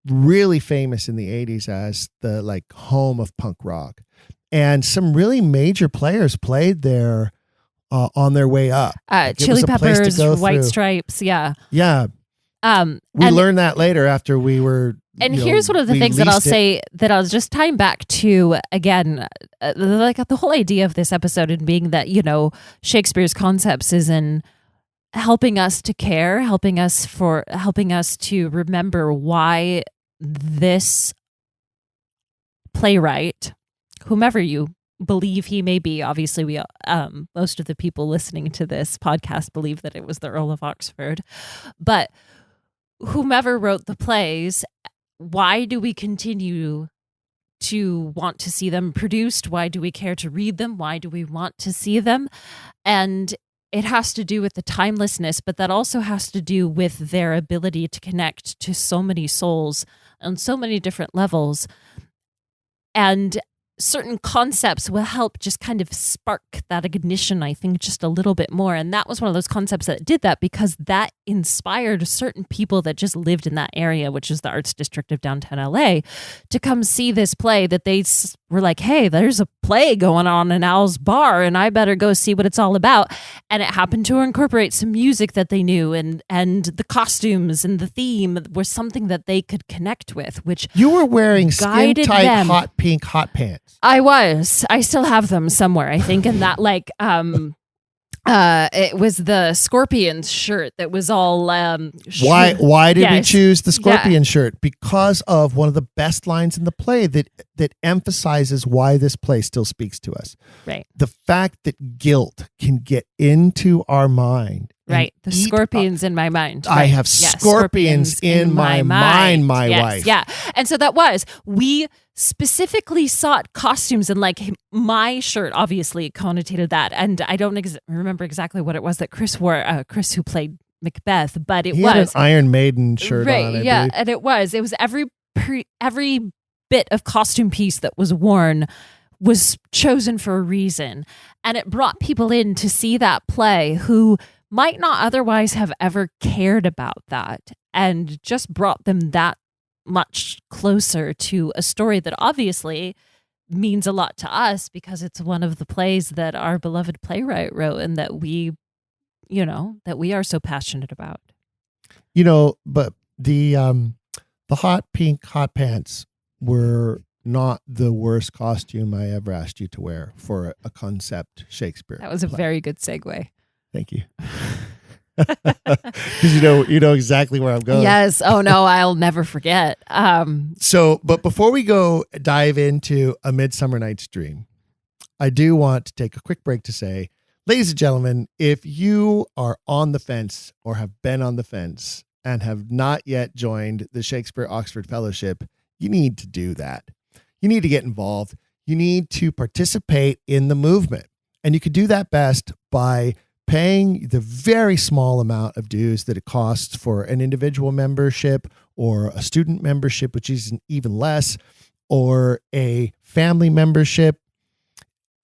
really famous in the 80s as the home of punk rock. And some really major players played there on their way up. Chili Peppers, White Stripes, yeah. Yeah. We learned that later after we were. And here's one of the things that I'll say that I'll just time back to again, the whole idea of this episode and being that, Shakespeare's concepts is in helping us to care, helping us to remember why this playwright, whomever you believe he may be, obviously we most of the people listening to this podcast believe that it was the Earl of Oxford, but whomever wrote the plays, why do we continue to want to see them produced? Why do we care to read them? Why do we want to see them? And it has to do with the timelessness, but that also has to do with their ability to connect to so many souls on so many different levels. And certain concepts will help just kind of spark that ignition, I think, just a little bit more. And that was one of those concepts that did that, because that inspired certain people that just lived in that area, which is the arts district of downtown LA, to come see this play that they were like, hey, there's a play going on in Al's bar and I better go see what it's all about. And it happened to incorporate some music that they knew, and the costumes and the theme was something that they could connect with, which You were wearing guided skin-tight them. hot pink hot pants. I still have them somewhere, I think, and that it was the Scorpions shirt that was all Why did we Yes. choose the Scorpion shirt? Because of one of the best lines in the play that emphasizes why this play still speaks to us. Right. The fact that guilt can get into our mind. and Right. The eat scorpions in my mind. I Right. have Yes, scorpions in my mind, my Yes, wife. Yeah. And so we specifically sought costumes, and like my shirt obviously connotated that. And I don't remember exactly what it was that Chris wore, Chris who played Macbeth, but it He was had an Iron Maiden shirt right, on, I yeah, believe. and it was every bit of costume piece that was worn was chosen for a reason, and it brought people in to see that play who might not otherwise have ever cared about that, and just brought them that much closer to a story that obviously means a lot to us because it's one of the plays that our beloved playwright wrote and that we are so passionate about. But the hot pink hot pants were not the worst costume I ever asked you to wear for a concept Shakespeare. That was a play. very good segue. Thank you. Because you know exactly where I'm going. Yes. Oh no, I'll never forget. But before we go dive into A Midsummer Night's Dream, I do want to take a quick break to say, ladies and gentlemen, if you are on the fence or have been on the fence and have not yet joined the Shakespeare Oxford Fellowship, you need to do that. You need to get involved. You need to participate in the movement. And you could do that best by paying the very small amount of dues that it costs for an individual membership or a student membership, which is even less, or a family membership.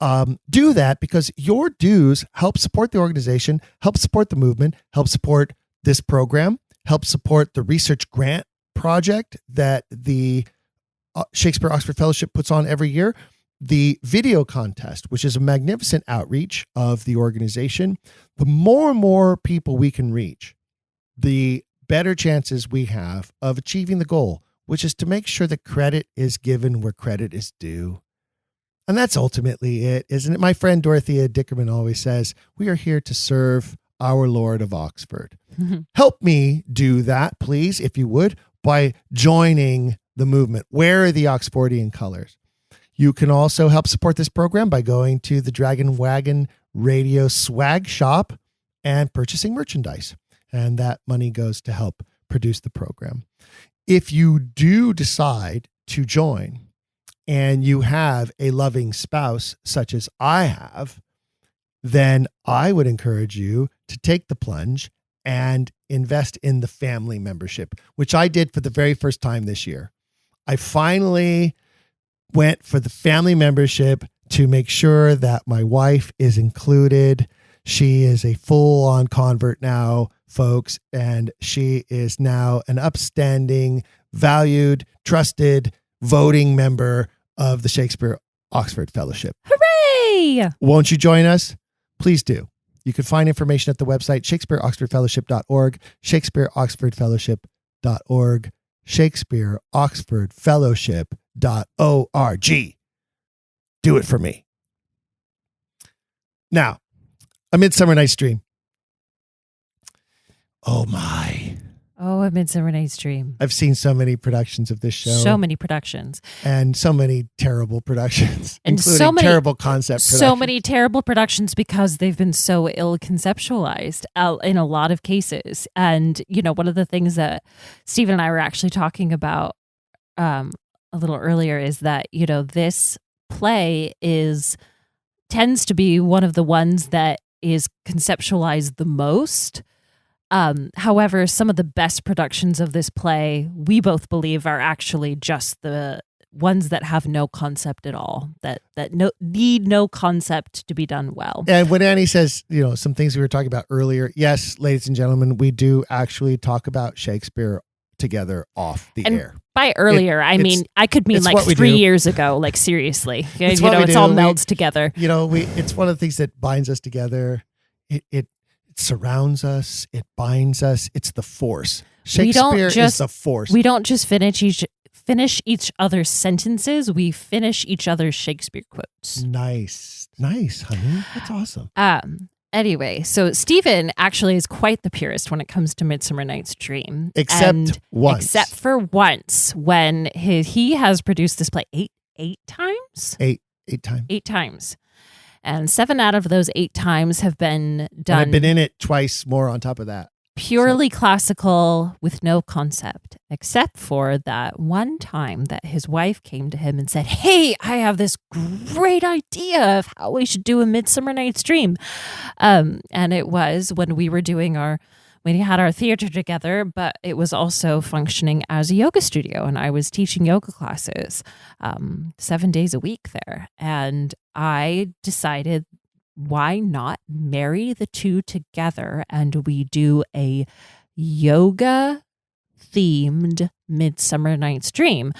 Do that because your dues help support the organization, help support the movement, help support this program, help support the research grant project that the Shakespeare Oxford Fellowship puts on every year, the video contest, which is a magnificent outreach of the organization. The more and more people we can reach, the better chances we have of achieving the goal, which is to make sure that credit is given where credit is due. And that's ultimately it, isn't it? My friend Dorothea Dickerman always says, we are here to serve our Lord of Oxford. Help me do that, please, if you would, by joining the movement. Wear the Oxfordian colors. You can also help support this program by going to the Dragon Wagon Radio swag shop and purchasing merchandise. And that money goes to help produce the program. If you do decide to join and you have a loving spouse, such as I have, then I would encourage you to take the plunge and invest in the family membership, which I did for the very first time this year. I finally went for the family membership to make sure that my wife is included. She is a full-on convert now, folks, and she is now an upstanding, valued, trusted, voting member of the Shakespeare Oxford Fellowship. Hooray! Won't you join us? Please do. You can find information at the website shakespeareoxfordfellowship.org, shakespeareoxfordfellowship.org, shakespeareoxfordfellowship.org. Do it for me. Now, A Midsummer Night's Dream. Oh my. Oh, A Midsummer Night's Dream. I've seen so many productions of this show. So many productions. And so many terrible productions. And including so many terrible concept productions. So many terrible productions because they've been so ill conceptualized in a lot of cases. And, one of the things that Stephen and I were actually talking about a little earlier is that, this play tends to be one of the ones that is conceptualized the most. However, some of the best productions of this play, we both believe, are actually just ones that have no concept at all, that need no concept to be done well. And when Annie says, some things we were talking about earlier, yes, ladies and gentlemen, we do actually talk about Shakespeare together off the air. By earlier, I mean, I could mean like 3 years ago, like seriously. It's all melds together. It's one of the things that binds us together. It surrounds us. It binds us. It's the force. Shakespeare is the force. We don't just finish each other's sentences. We finish each other's Shakespeare quotes. Nice, honey. That's awesome. Anyway, so Stephen actually is quite the purist when it comes to Midsummer Night's Dream. Except for once when he has produced this play eight times? Eight times. 8 times. And 7 out of those 8 times have been done. And I've been in it twice more on top of that. Purely classical with no concept, except for that one time that his wife came to him and said, "Hey, I have this great idea of how we should do a Midsummer Night's Dream." And it was when we had our theater together, but it was also functioning as a yoga studio, and I was teaching yoga classes 7 days a week there. And I decided, why not marry the two together and we do a yoga themed Midsummer Night's Dream?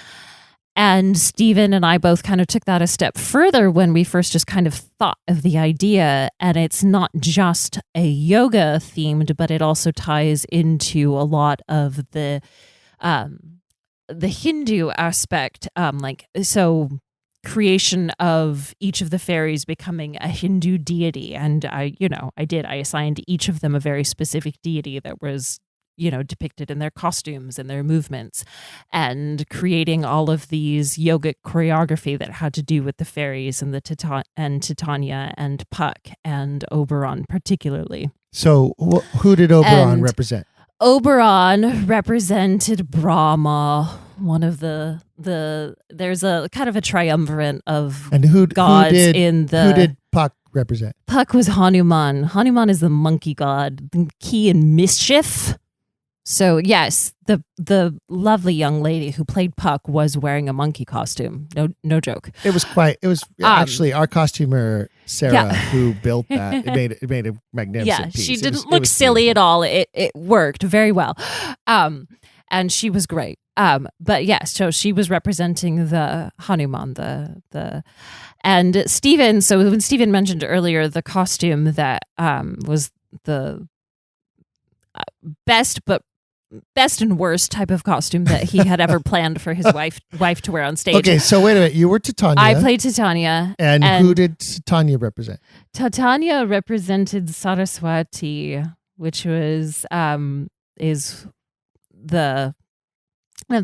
And Stephen and I both kind of took that a step further when we first just kind of thought of the idea. And it's not just a yoga themed, but it also ties into a lot of the Hindu aspect. Creation of each of the fairies becoming a Hindu deity. And I assigned each of them a very specific deity that was, depicted in their costumes and their movements, and creating all of these yogic choreography that had to do with the fairies and Titania and Puck and Oberon particularly. So who did Oberon represent? Oberon represented Brahma, one of there's a kind of a triumvirate of gods who did Puck represent? Puck was Hanuman. Hanuman is the monkey god, the key in mischief. So yes, the lovely young lady who played Puck was wearing a monkey costume. No joke. It was actually our costumer Sarah who built that. It made a magnificent piece. She didn't look silly at all. It worked very well. And she was great. But yes, so she was representing the Hanuman, and Stephen. So when Stephen mentioned earlier the costume that was the best and worst type of costume that he had ever planned for his wife to wear on stage. Okay, so wait a minute. You were Titania. I played Titania. And who did Titania represent? Titania represented Saraswati, which was is the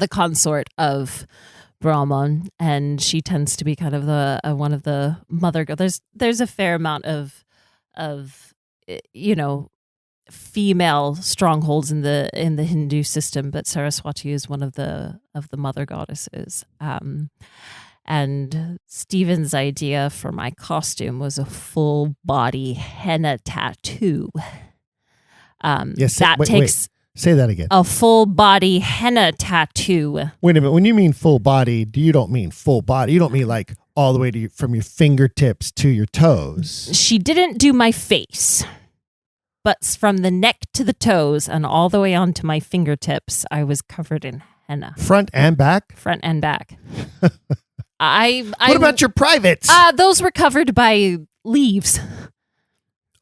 consort of Brahman, and she tends to be kind of the one of the mother. There's a fair amount of female strongholds in the Hindu system, but Saraswati is one of the mother goddesses. And Stephen's idea for my costume was a full body henna tattoo. Say that again. A full body henna tattoo. Wait a minute. When you mean full body, you don't mean full body. You don't mean like all the way from your fingertips to your toes. She didn't do my face, but from the neck to the toes and all the way onto my fingertips, I was covered in henna. Front and back? Front and back. What about your privates? Those were covered by leaves.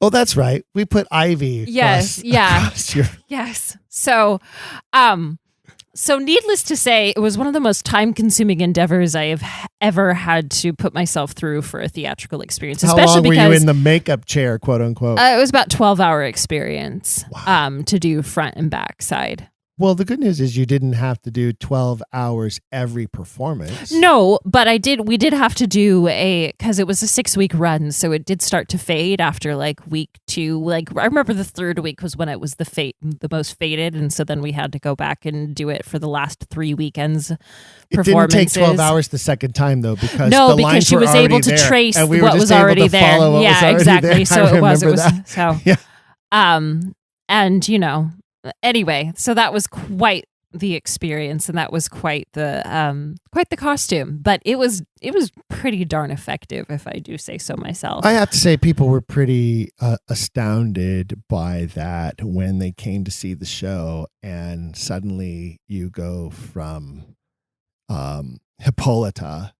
Oh, that's right. We put ivy. Yes. Yes. So needless to say, it was one of the most time-consuming endeavors I have ever had to put myself through for a theatrical experience. How long were you in the makeup chair, quote unquote? It was about 12-hour experience. Wow. To do front and back side. Well, the good news is you didn't have to do 12 hours every performance. No, but we did have to do because it was a 6-week run, so it did start to fade after like week 2. Like I remember the 3rd week was when it was the most faded, and so then we had to go back and do it for the last 3 weekends. It didn't take 12 hours the second time though, because she was able to trace what was already there. Yeah, exactly. So it was so. Yeah. And anyway, so that was quite the experience, and that was quite the costume. But it was pretty darn effective, if I do say so myself. I have to say, people were pretty astounded by that when they came to see the show, and suddenly you go from Hippolyta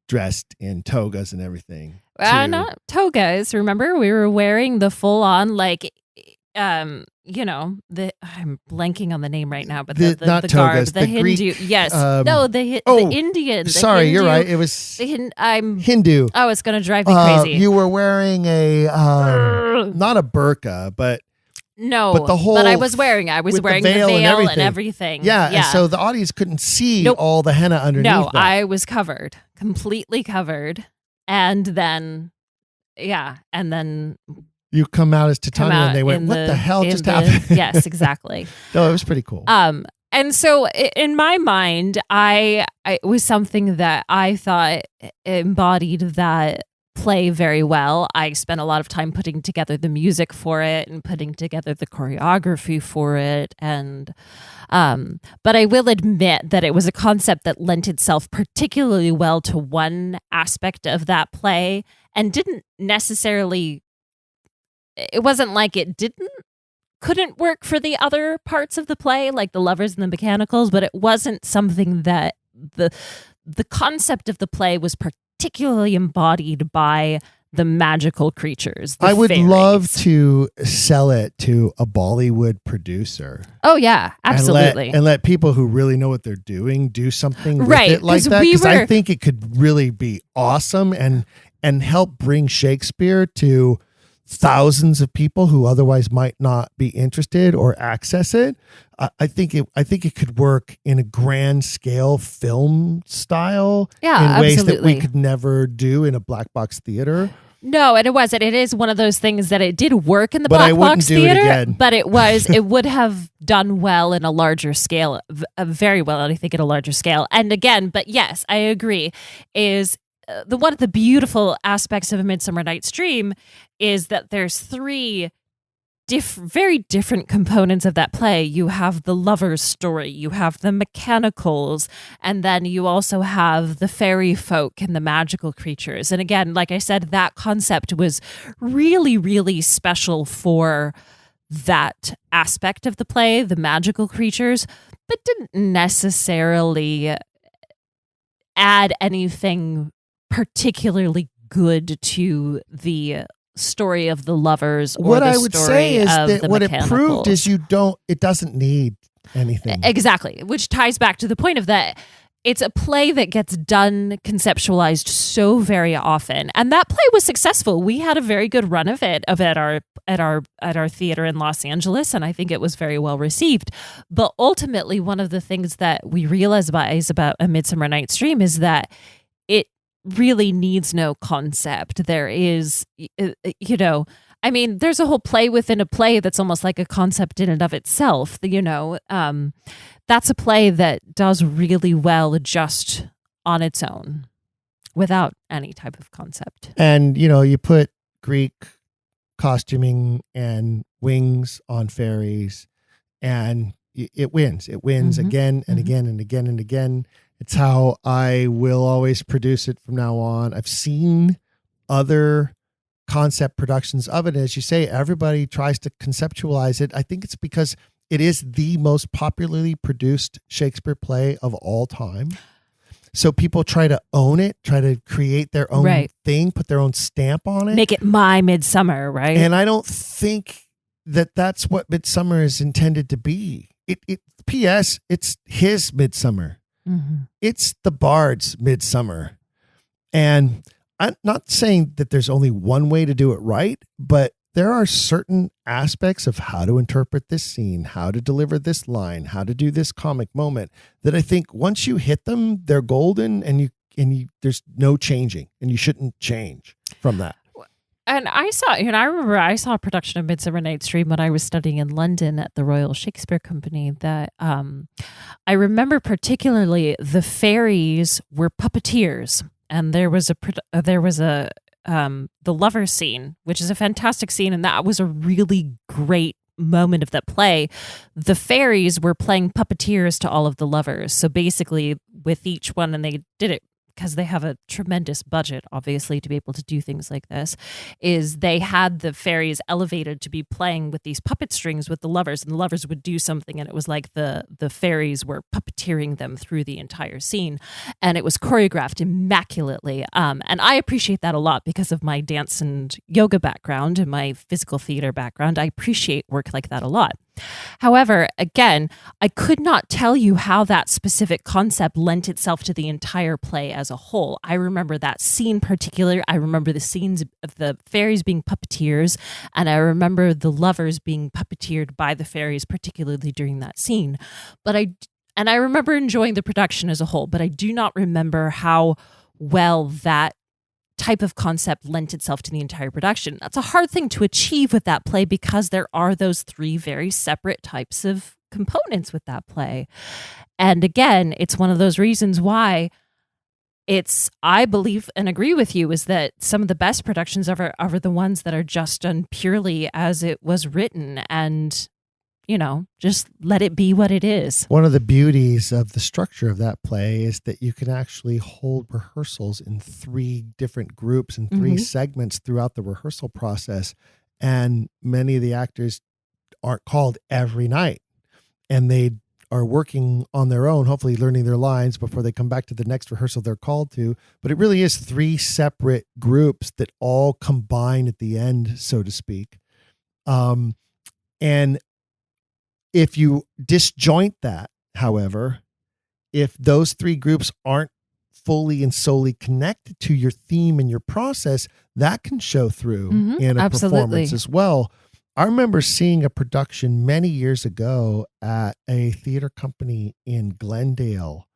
dressed in togas and everything. Not togas. Remember, we were wearing the full on I'm blanking on the name right now, but the not the togas, garb, the the Hindu. Greek, Yes, the Indian. The sorry, Hindu, you're right. It was Hindu. Oh, it's gonna drive me crazy. You were wearing a not a burqa, but no, but the whole. But I was wearing the veil and everything. Yeah, and so the audience couldn't see all the henna underneath. No, that. I was covered, completely covered, and then you come out as Titania, and they went, "What the hell just happened?" Yes, exactly. No, it was pretty cool. And so in my mind, it was something that I thought embodied that play very well. I spent a lot of time putting together the music for it and putting together the choreography for it. And but I will admit that it was a concept that lent itself particularly well to one aspect of that play and didn't necessarily. It wasn't like it couldn't work for the other parts of the play, like the lovers and the mechanicals, but it wasn't something that the concept of the play was particularly embodied by the magical creatures. I would fairies. love to sell it to a Bollywood producer. Oh yeah, absolutely. And let people who really know what they're doing do something with right, it like that. Because I think it could really be awesome and help bring Shakespeare to thousands of people who otherwise might not be interested or access it. I think it could work in a grand scale film style in ways that we could never do in a black box theater. No, and it is one of those things that it did work in the black box theater, but it would have done well in a larger scale, very well, I think, in a larger scale. And again, but yes, I agree, is one of the beautiful aspects of A Midsummer Night's Dream is that there's three very different components of that play. You have the lover's story, you have the mechanicals, and then you also have the fairy folk and the magical creatures. And again, like I said, that concept was really, really special for that aspect of the play, the magical creatures, but didn't necessarily add anything particularly good to the story of the lovers or what the I would story say is of that the what it mechanicals. proved is it doesn't need anything. Exactly, which ties back to the point of that it's a play that gets done conceptualized so very often, and that play was successful. We had a very good run of it at our theater in Los Angeles, and I think it was very well received. But ultimately, one of the things that we realize about A Midsummer Night's Dream is that it really needs no concept. There is, there's a whole play within a play that's almost like a concept in and of itself. That's a play that does really well just on its own without any type of concept. And, you put Greek costuming and wings on fairies and it wins. It wins again and again and again and again. It's how I will always produce it from now on. I've seen other concept productions of it. As you say, everybody tries to conceptualize it. I think it's because it is the most popularly produced Shakespeare play of all time. So people try to own it, try to create their own thing, put their own stamp on it. Make it my Midsummer, right? And I don't think that that's what Midsummer is intended to be. P.S. It's his Midsummer. It's the bard's Midsummer. And I'm not saying that there's only one way to do it right, but there are certain aspects of how to interpret this scene, how to deliver this line, how to do this comic moment that I think once you hit them, they're golden and you there's no changing and you shouldn't change from that. And I remember I saw a production of Midsummer Night's Dream when I was studying in London at the Royal Shakespeare Company that I remember particularly the fairies were puppeteers, and there was the lover scene, which is a fantastic scene, and that was a really great moment of that play, the fairies were playing puppeteers to all of the lovers. So basically, with each one, and they did it because they have a tremendous budget, obviously, to be able to do things like this, is they had the fairies elevated to be playing with these puppet strings with the lovers, and the lovers would do something, and it was like the fairies were puppeteering them through the entire scene, and it was choreographed immaculately. And I appreciate that a lot because of my dance and yoga background and my physical theater background. I appreciate work like that a lot. However, again, I could not tell you how that specific concept lent itself to the entire play as a whole. I remember that scene particular. I remember the scenes of the fairies being puppeteers, and I remember the lovers being puppeteered by the fairies, particularly during that scene. I remember enjoying the production as a whole, but I do not remember how well that type of concept lent itself to the entire production. That's a hard thing to achieve with that play because there are those three very separate types of components with that play. And again, it's one of those reasons why I believe and agree with you, is that some of the best productions are the ones that are just done purely as it was written, and just let it be what it is. One of the beauties of the structure of that play is that you can actually hold rehearsals in 3 different groups and 3 segments throughout the rehearsal process. And many of the actors aren't called every night, and they are working on their own, hopefully learning their lines before they come back to the next rehearsal they're called to. But it really is 3 separate groups that all combine at the end, so to speak. And if you disjoint that, however, if those 3 groups aren't fully and solely connected to your theme and your process, that can show through in a performance as well. I remember seeing a production many years ago at a theater company in Glendale,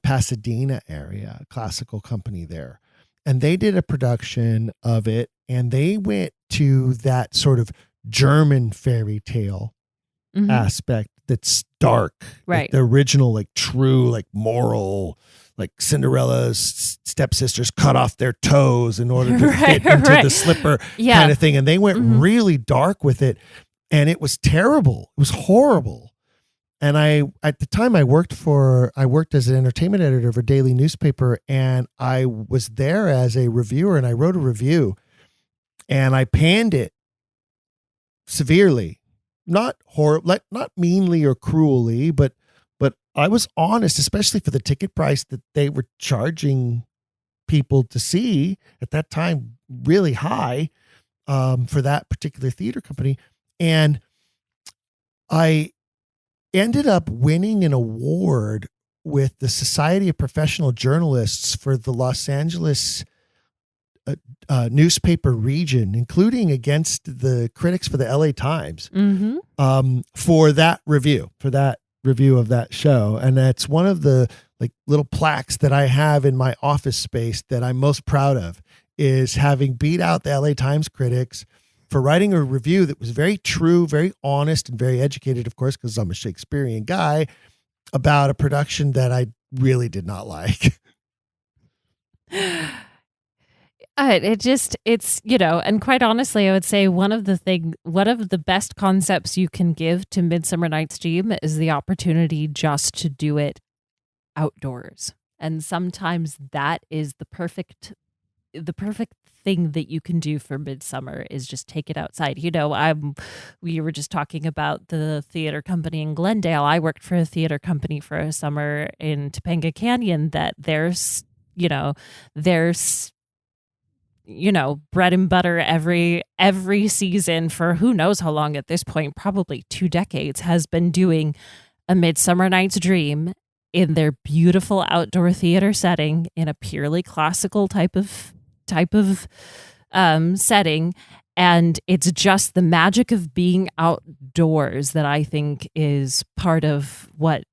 Pasadena area, a classical company there. And they did a production of it, and they went to that sort of German fairy tale aspect that's dark, right? Like the original, like true, like moral, like Cinderella's stepsisters cut off their toes in order to fit into the slipper kind of thing. And they went really dark with it, and it was terrible. It was horrible. And at the time I worked as an entertainment editor for a daily newspaper, and I was there as a reviewer, and I wrote a review, and I panned it severely. Not not meanly or cruelly, but I was honest, especially for the ticket price that they were charging people to see at that time, really high for that particular theater company. And I ended up winning an award with the Society of Professional Journalists for the Los Angeles newspaper region, including against the critics for the LA Times, for that review of that show. And that's one of the like little plaques that I have in my office space that I'm most proud of, is having beat out the LA Times critics for writing a review that was very true, very honest, and very educated, of course, because I'm a Shakespearean guy, about a production that I really did not like. It's and quite honestly, I would say one of the best concepts you can give to Midsummer Night's Dream is the opportunity just to do it outdoors. And sometimes that is the perfect thing that you can do for Midsummer, is just take it outside. We were just talking about the theater company in Glendale. I worked for a theater company for a summer in Topanga Canyon that there's bread and butter every season for who knows how long at this point, probably 2 decades, has been doing A Midsummer Night's Dream in their beautiful outdoor theater setting in a purely classical type of setting. And it's just the magic of being outdoors that I think is part of what,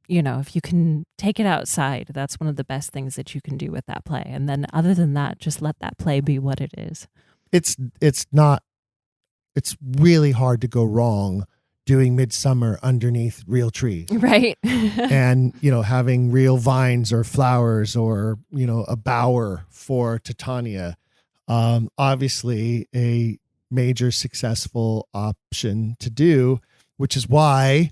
if you can take it outside, that's one of the best things that you can do with that play. And then other than that, just let that play be what it is. It's really hard to go wrong doing Midsummer underneath real trees. Right. And, having real vines or flowers or, a bower for Titania. Obviously a major successful option to do, which is why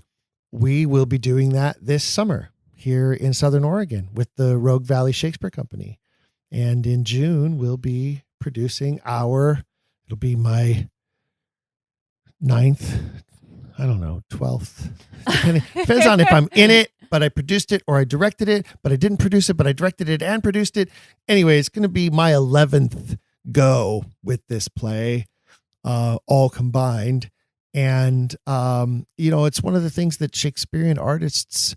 we will be doing that this summer here in Southern Oregon with the Rogue Valley Shakespeare Company. And in June, we'll be producing it'll be my 9th, 12th. Depends on if I'm in it, but I produced it, or I directed it, but I didn't produce it, but I directed it and produced it. Anyway, it's going to be my 11th go with this play, all combined. And, it's one of the things that Shakespearean artists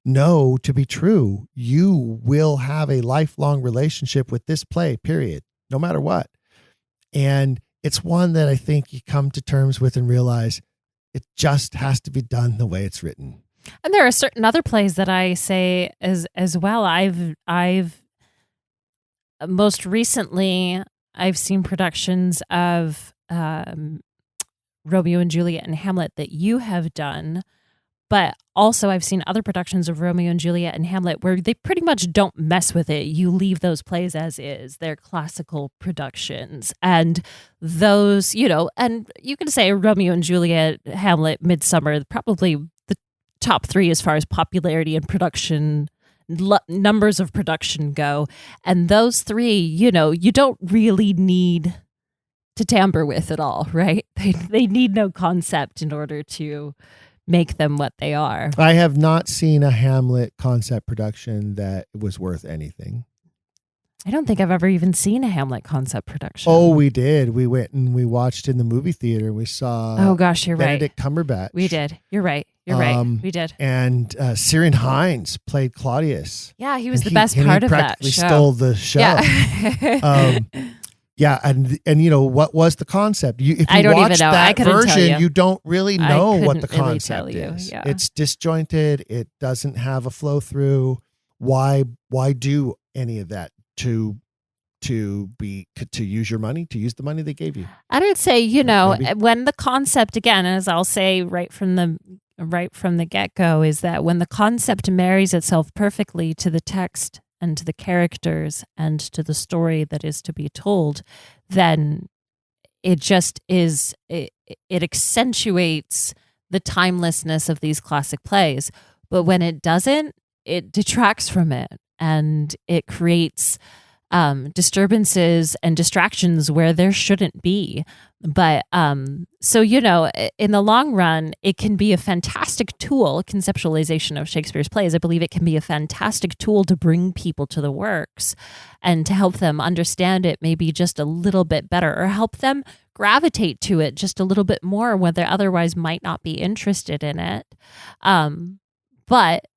know to be true. You will have a lifelong relationship with this play, period, no matter what. And it's one that I think you come to terms with and realize it just has to be done the way it's written. And there are certain other plays that I say as well. I've most recently I've seen productions of Romeo and Juliet and Hamlet that you have done, but also I've seen other productions of Romeo and Juliet and Hamlet where they pretty much don't mess with it. You leave those plays as is. They're classical productions. And those, and you can say Romeo and Juliet, Hamlet, Midsummer, probably the top 3 as far as popularity and production, numbers of production go. And those 3, you don't really need to tamper with at all, right? They need no concept in order to make them what they are. I have not seen a Hamlet concept production that was worth anything. I don't think I've ever even seen a Hamlet concept production. Oh, we did. We went and we watched in the movie theater. We saw Oh gosh, you're Benedict right. Cumberbatch. We did. You're right. You're right. We did. And Syrian Hines played Claudius. Yeah, he was the best part of that show. He stole the show. Yeah. Yeah, and what was the concept? If you I don't watch even know. that I couldn't version, tell you. don't really know what the couldn't really concept tell you. is. Yeah. It's disjointed. It doesn't have a flow through. Why do any of that to use your money, to use the money they gave you? I would say, Maybe. when the concept, again, as I'll say right from the get-go, is that when the concept marries itself perfectly to the text and to the characters and to the story that is to be told, then it just is, it accentuates the timelessness of these classic plays. But when it doesn't, it detracts from it, and it creates disturbances and distractions where there shouldn't be. But so, in the long run, it can be a fantastic tool. Conceptualization of Shakespeare's plays, I believe it can be a fantastic tool to bring people to the works and to help them understand it maybe just a little bit better, or help them gravitate to it just a little bit more when they otherwise might not be interested in it. But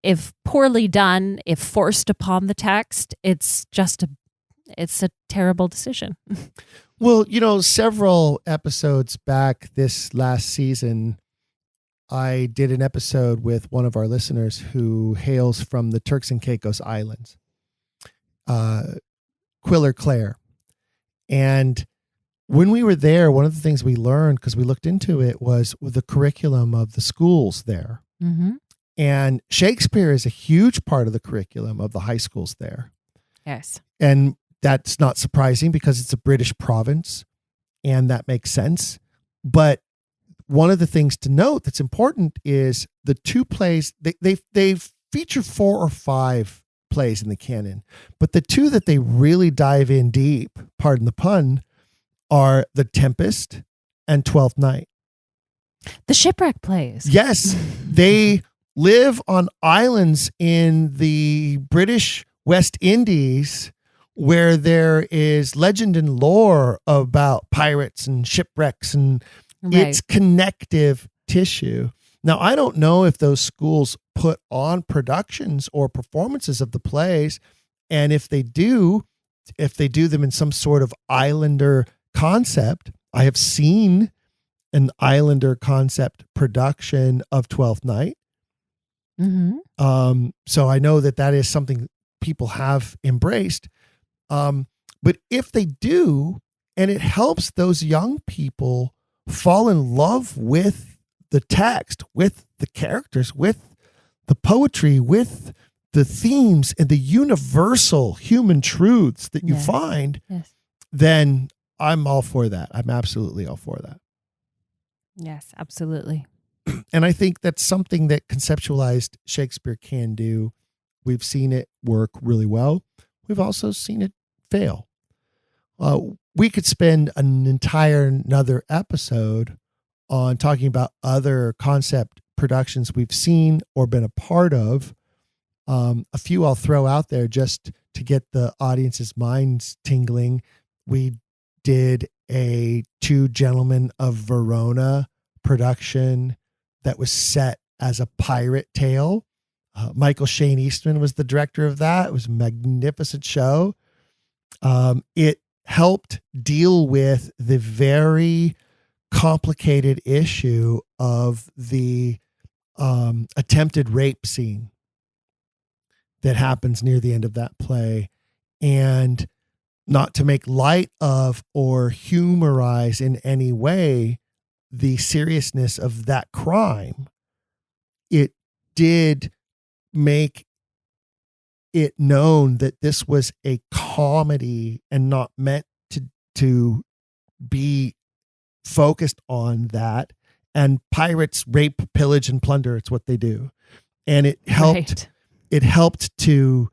if poorly done, if forced upon the text, it's a terrible decision. Well, several episodes back this last season, I did an episode with one of our listeners who hails from the Turks and Caicos Islands, Quiller Claire. And when we were there, one of the things we learned, because we looked into it, was the curriculum of the schools there. Mm-hmm. And Shakespeare is a huge part of the curriculum of the high schools there. Yes. And that's not surprising because it's a British province, and that makes sense. But one of the things to note that's important is the 2 plays, they feature 4 or 5 plays in the canon, but the 2 that they really dive in deep, pardon the pun, are The Tempest and Twelfth Night. The shipwreck plays. Yes, they live on islands in the British West Indies where there is legend and lore about pirates and shipwrecks, and it's connective tissue. Now, I don't know if those schools put on productions or performances of the plays, and if they do them in some sort of islander concept. I have seen an islander concept production of Twelfth Night. Mm-hmm. So I know that is something people have embraced. But if they do, and it helps those young people fall in love with the text, with the characters, with the poetry, with the themes and the universal human truths that you find, then I'm all for that. I'm absolutely all for that. Yes, absolutely. And I think that's something that conceptualized Shakespeare can do. We've seen it work really well. We've also seen it fail. We could spend another episode on talking about other concept productions we've seen or been a part of. A few I'll throw out there just to get the audience's minds tingling. We did a Two Gentlemen of Verona production that was set as a pirate tale. Michael Shane Eastman was the director of that. It was a magnificent show. It helped deal with the very complicated issue of the attempted rape scene that happens near the end of that play. And not to make light of or humorize in any way the seriousness of that crime, it did make it known that this was a comedy and not meant to be focused on that. And pirates rape, pillage, and plunder. It's what they do. And it helped. It helped to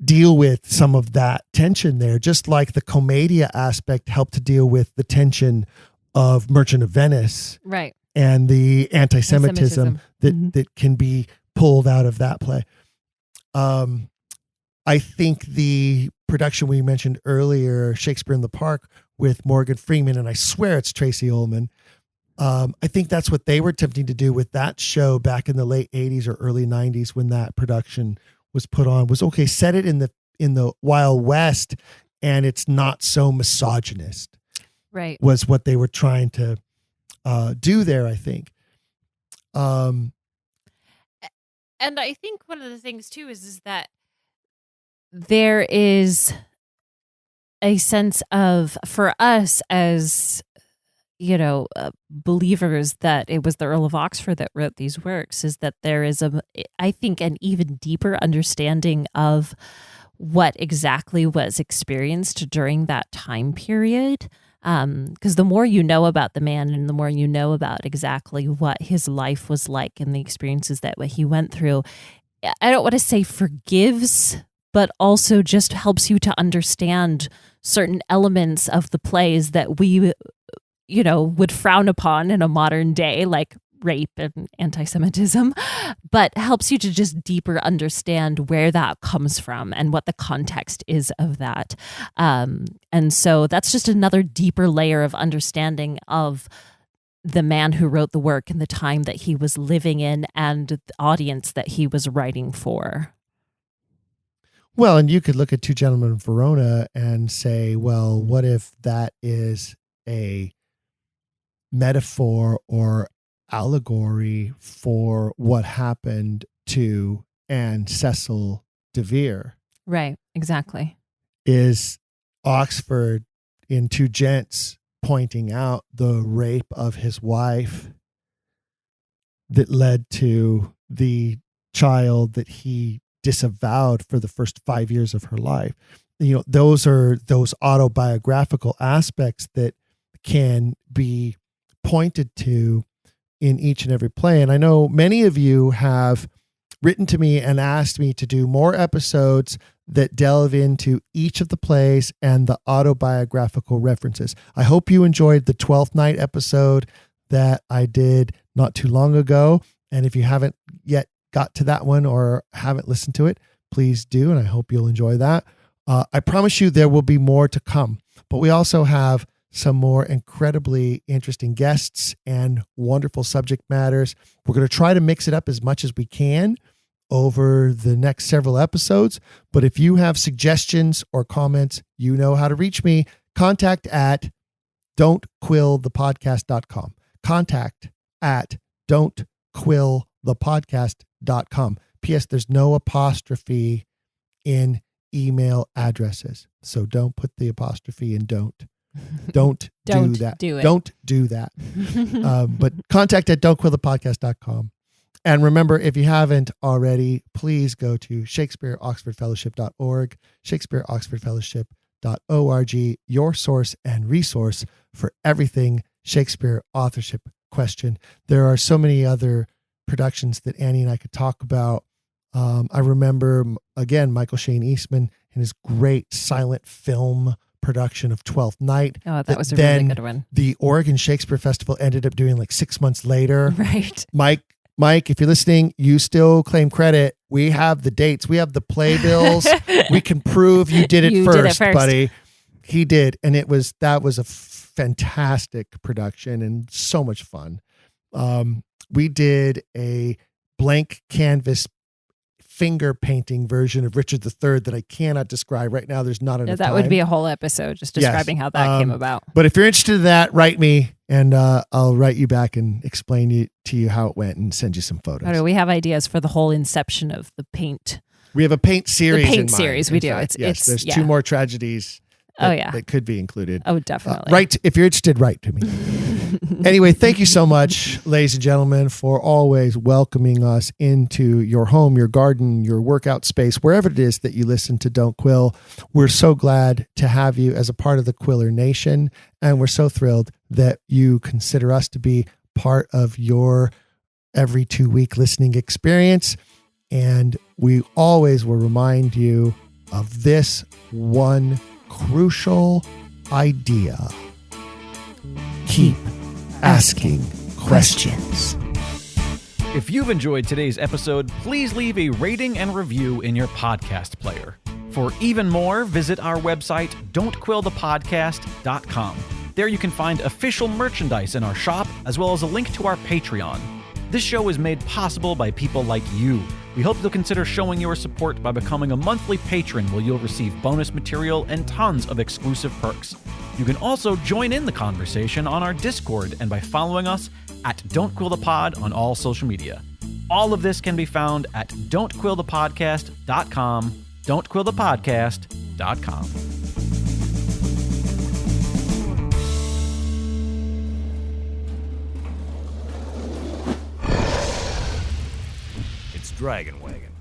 deal with some of that tension there, just like the commedia aspect helped to deal with the tension of Merchant of Venice, right, and the anti-Semitism that can be pulled out of that play. I think the production we mentioned earlier, Shakespeare in the Park with Morgan Freeman, and I swear it's Tracy Ullman. I think that's what they were attempting to do with that show back in the late 80s or early 90s when that production was put on, was okay, set it in the Wild West and it's not so misogynist. Right. Was what they were trying to do there, I think. And I think one of the things too is that there is a sense of, for us as, believers that it was the Earl of Oxford that wrote these works, is that there is I think, an even deeper understanding of what exactly was experienced during that time period. Because the more you know about the man and the more you know about exactly what his life was like and the experiences that he went through, I don't want to say forgives, but also just helps you to understand certain elements of the plays that we, would frown upon in a modern day, like rape and anti-Semitism, but helps you to just deeper understand where that comes from and what the context is of that. And so that's just another deeper layer of understanding of the man who wrote the work and the time that he was living in and the audience that he was writing for. Well, and you could look at Two Gentlemen of Verona and say, well, what if that is a metaphor or allegory for what happened to Anne Cecil de Vere? Right, exactly. Is Oxford in Two Gents pointing out the rape of his wife that led to the child that he disavowed for the first 5 years of her life? Those are those autobiographical aspects that can be pointed to in each and every play. And I know many of you have written to me and asked me to do more episodes that delve into each of the plays and the autobiographical references. I hope you enjoyed the 12th Night episode that I did not too long ago. And if you haven't yet got to that one or haven't listened to it, please do. And I hope you'll enjoy that. I promise you there will be more to come, but we also have some more incredibly interesting guests and wonderful subject matters. We're going to try to mix it up as much as we can over the next several episodes. But if you have suggestions or comments, you know how to reach me. Contact at don'tquillthepodcast.com. Contact at don'tquillthepodcast.com. P.S. There's no apostrophe in email addresses. So don't put the apostrophe in don't. Don't do that. Do it. Don't do that. But contact at don'tquillthepodcast.com. And remember, if you haven't already, please go to ShakespeareOxfordFellowship.org, ShakespeareOxfordFellowship.org. your source and resource for everything Shakespeare authorship question. There are so many other productions that Annie and I could talk about. I remember, again, Michael Shane Eastman and his great silent film production of Twelfth Night. Oh, that was a really good one. The Oregon Shakespeare Festival ended up doing like 6 months later. Right. Mike, if you're listening, you still claim credit. We have the dates. We have the playbills. We can prove you did it first, buddy. He did. And that was a fantastic production and so much fun. We did a blank canvas finger painting version of Richard III that I cannot describe right now. There's not enough time. That would be a whole episode just describing how that came about. But if you're interested in that, write me and I'll write you back and explain to you how it went and send you some photos. We have ideas for the whole inception of the paint. We have a paint series. The paint series, we do. There's 2 more tragedies. That could be included. Oh, definitely. If you're interested, write to me. Anyway, thank you so much, ladies and gentlemen, for always welcoming us into your home, your garden, your workout space, wherever it is that you listen to Don't Quill. We're so glad to have you as a part of the Quiller Nation, and we're so thrilled that you consider us to be part of your every 2-week listening experience. And we always will remind you of this one crucial idea. Keep asking questions. If you've enjoyed today's episode, please leave a rating and review in your podcast player. For even more, visit our website, don'tquillthepodcast.com. There you can find official merchandise in our shop, as well as a link to our Patreon. This show is made possible by people like you. We hope you'll consider showing your support by becoming a monthly patron, where you'll receive bonus material and tons of exclusive perks. You can also join in the conversation on our Discord and by following us at Don't Quill the Pod on all social media. All of this can be found at don'tquillthepodcast.com, don'tquillthepodcast.com. Dragon Wagon.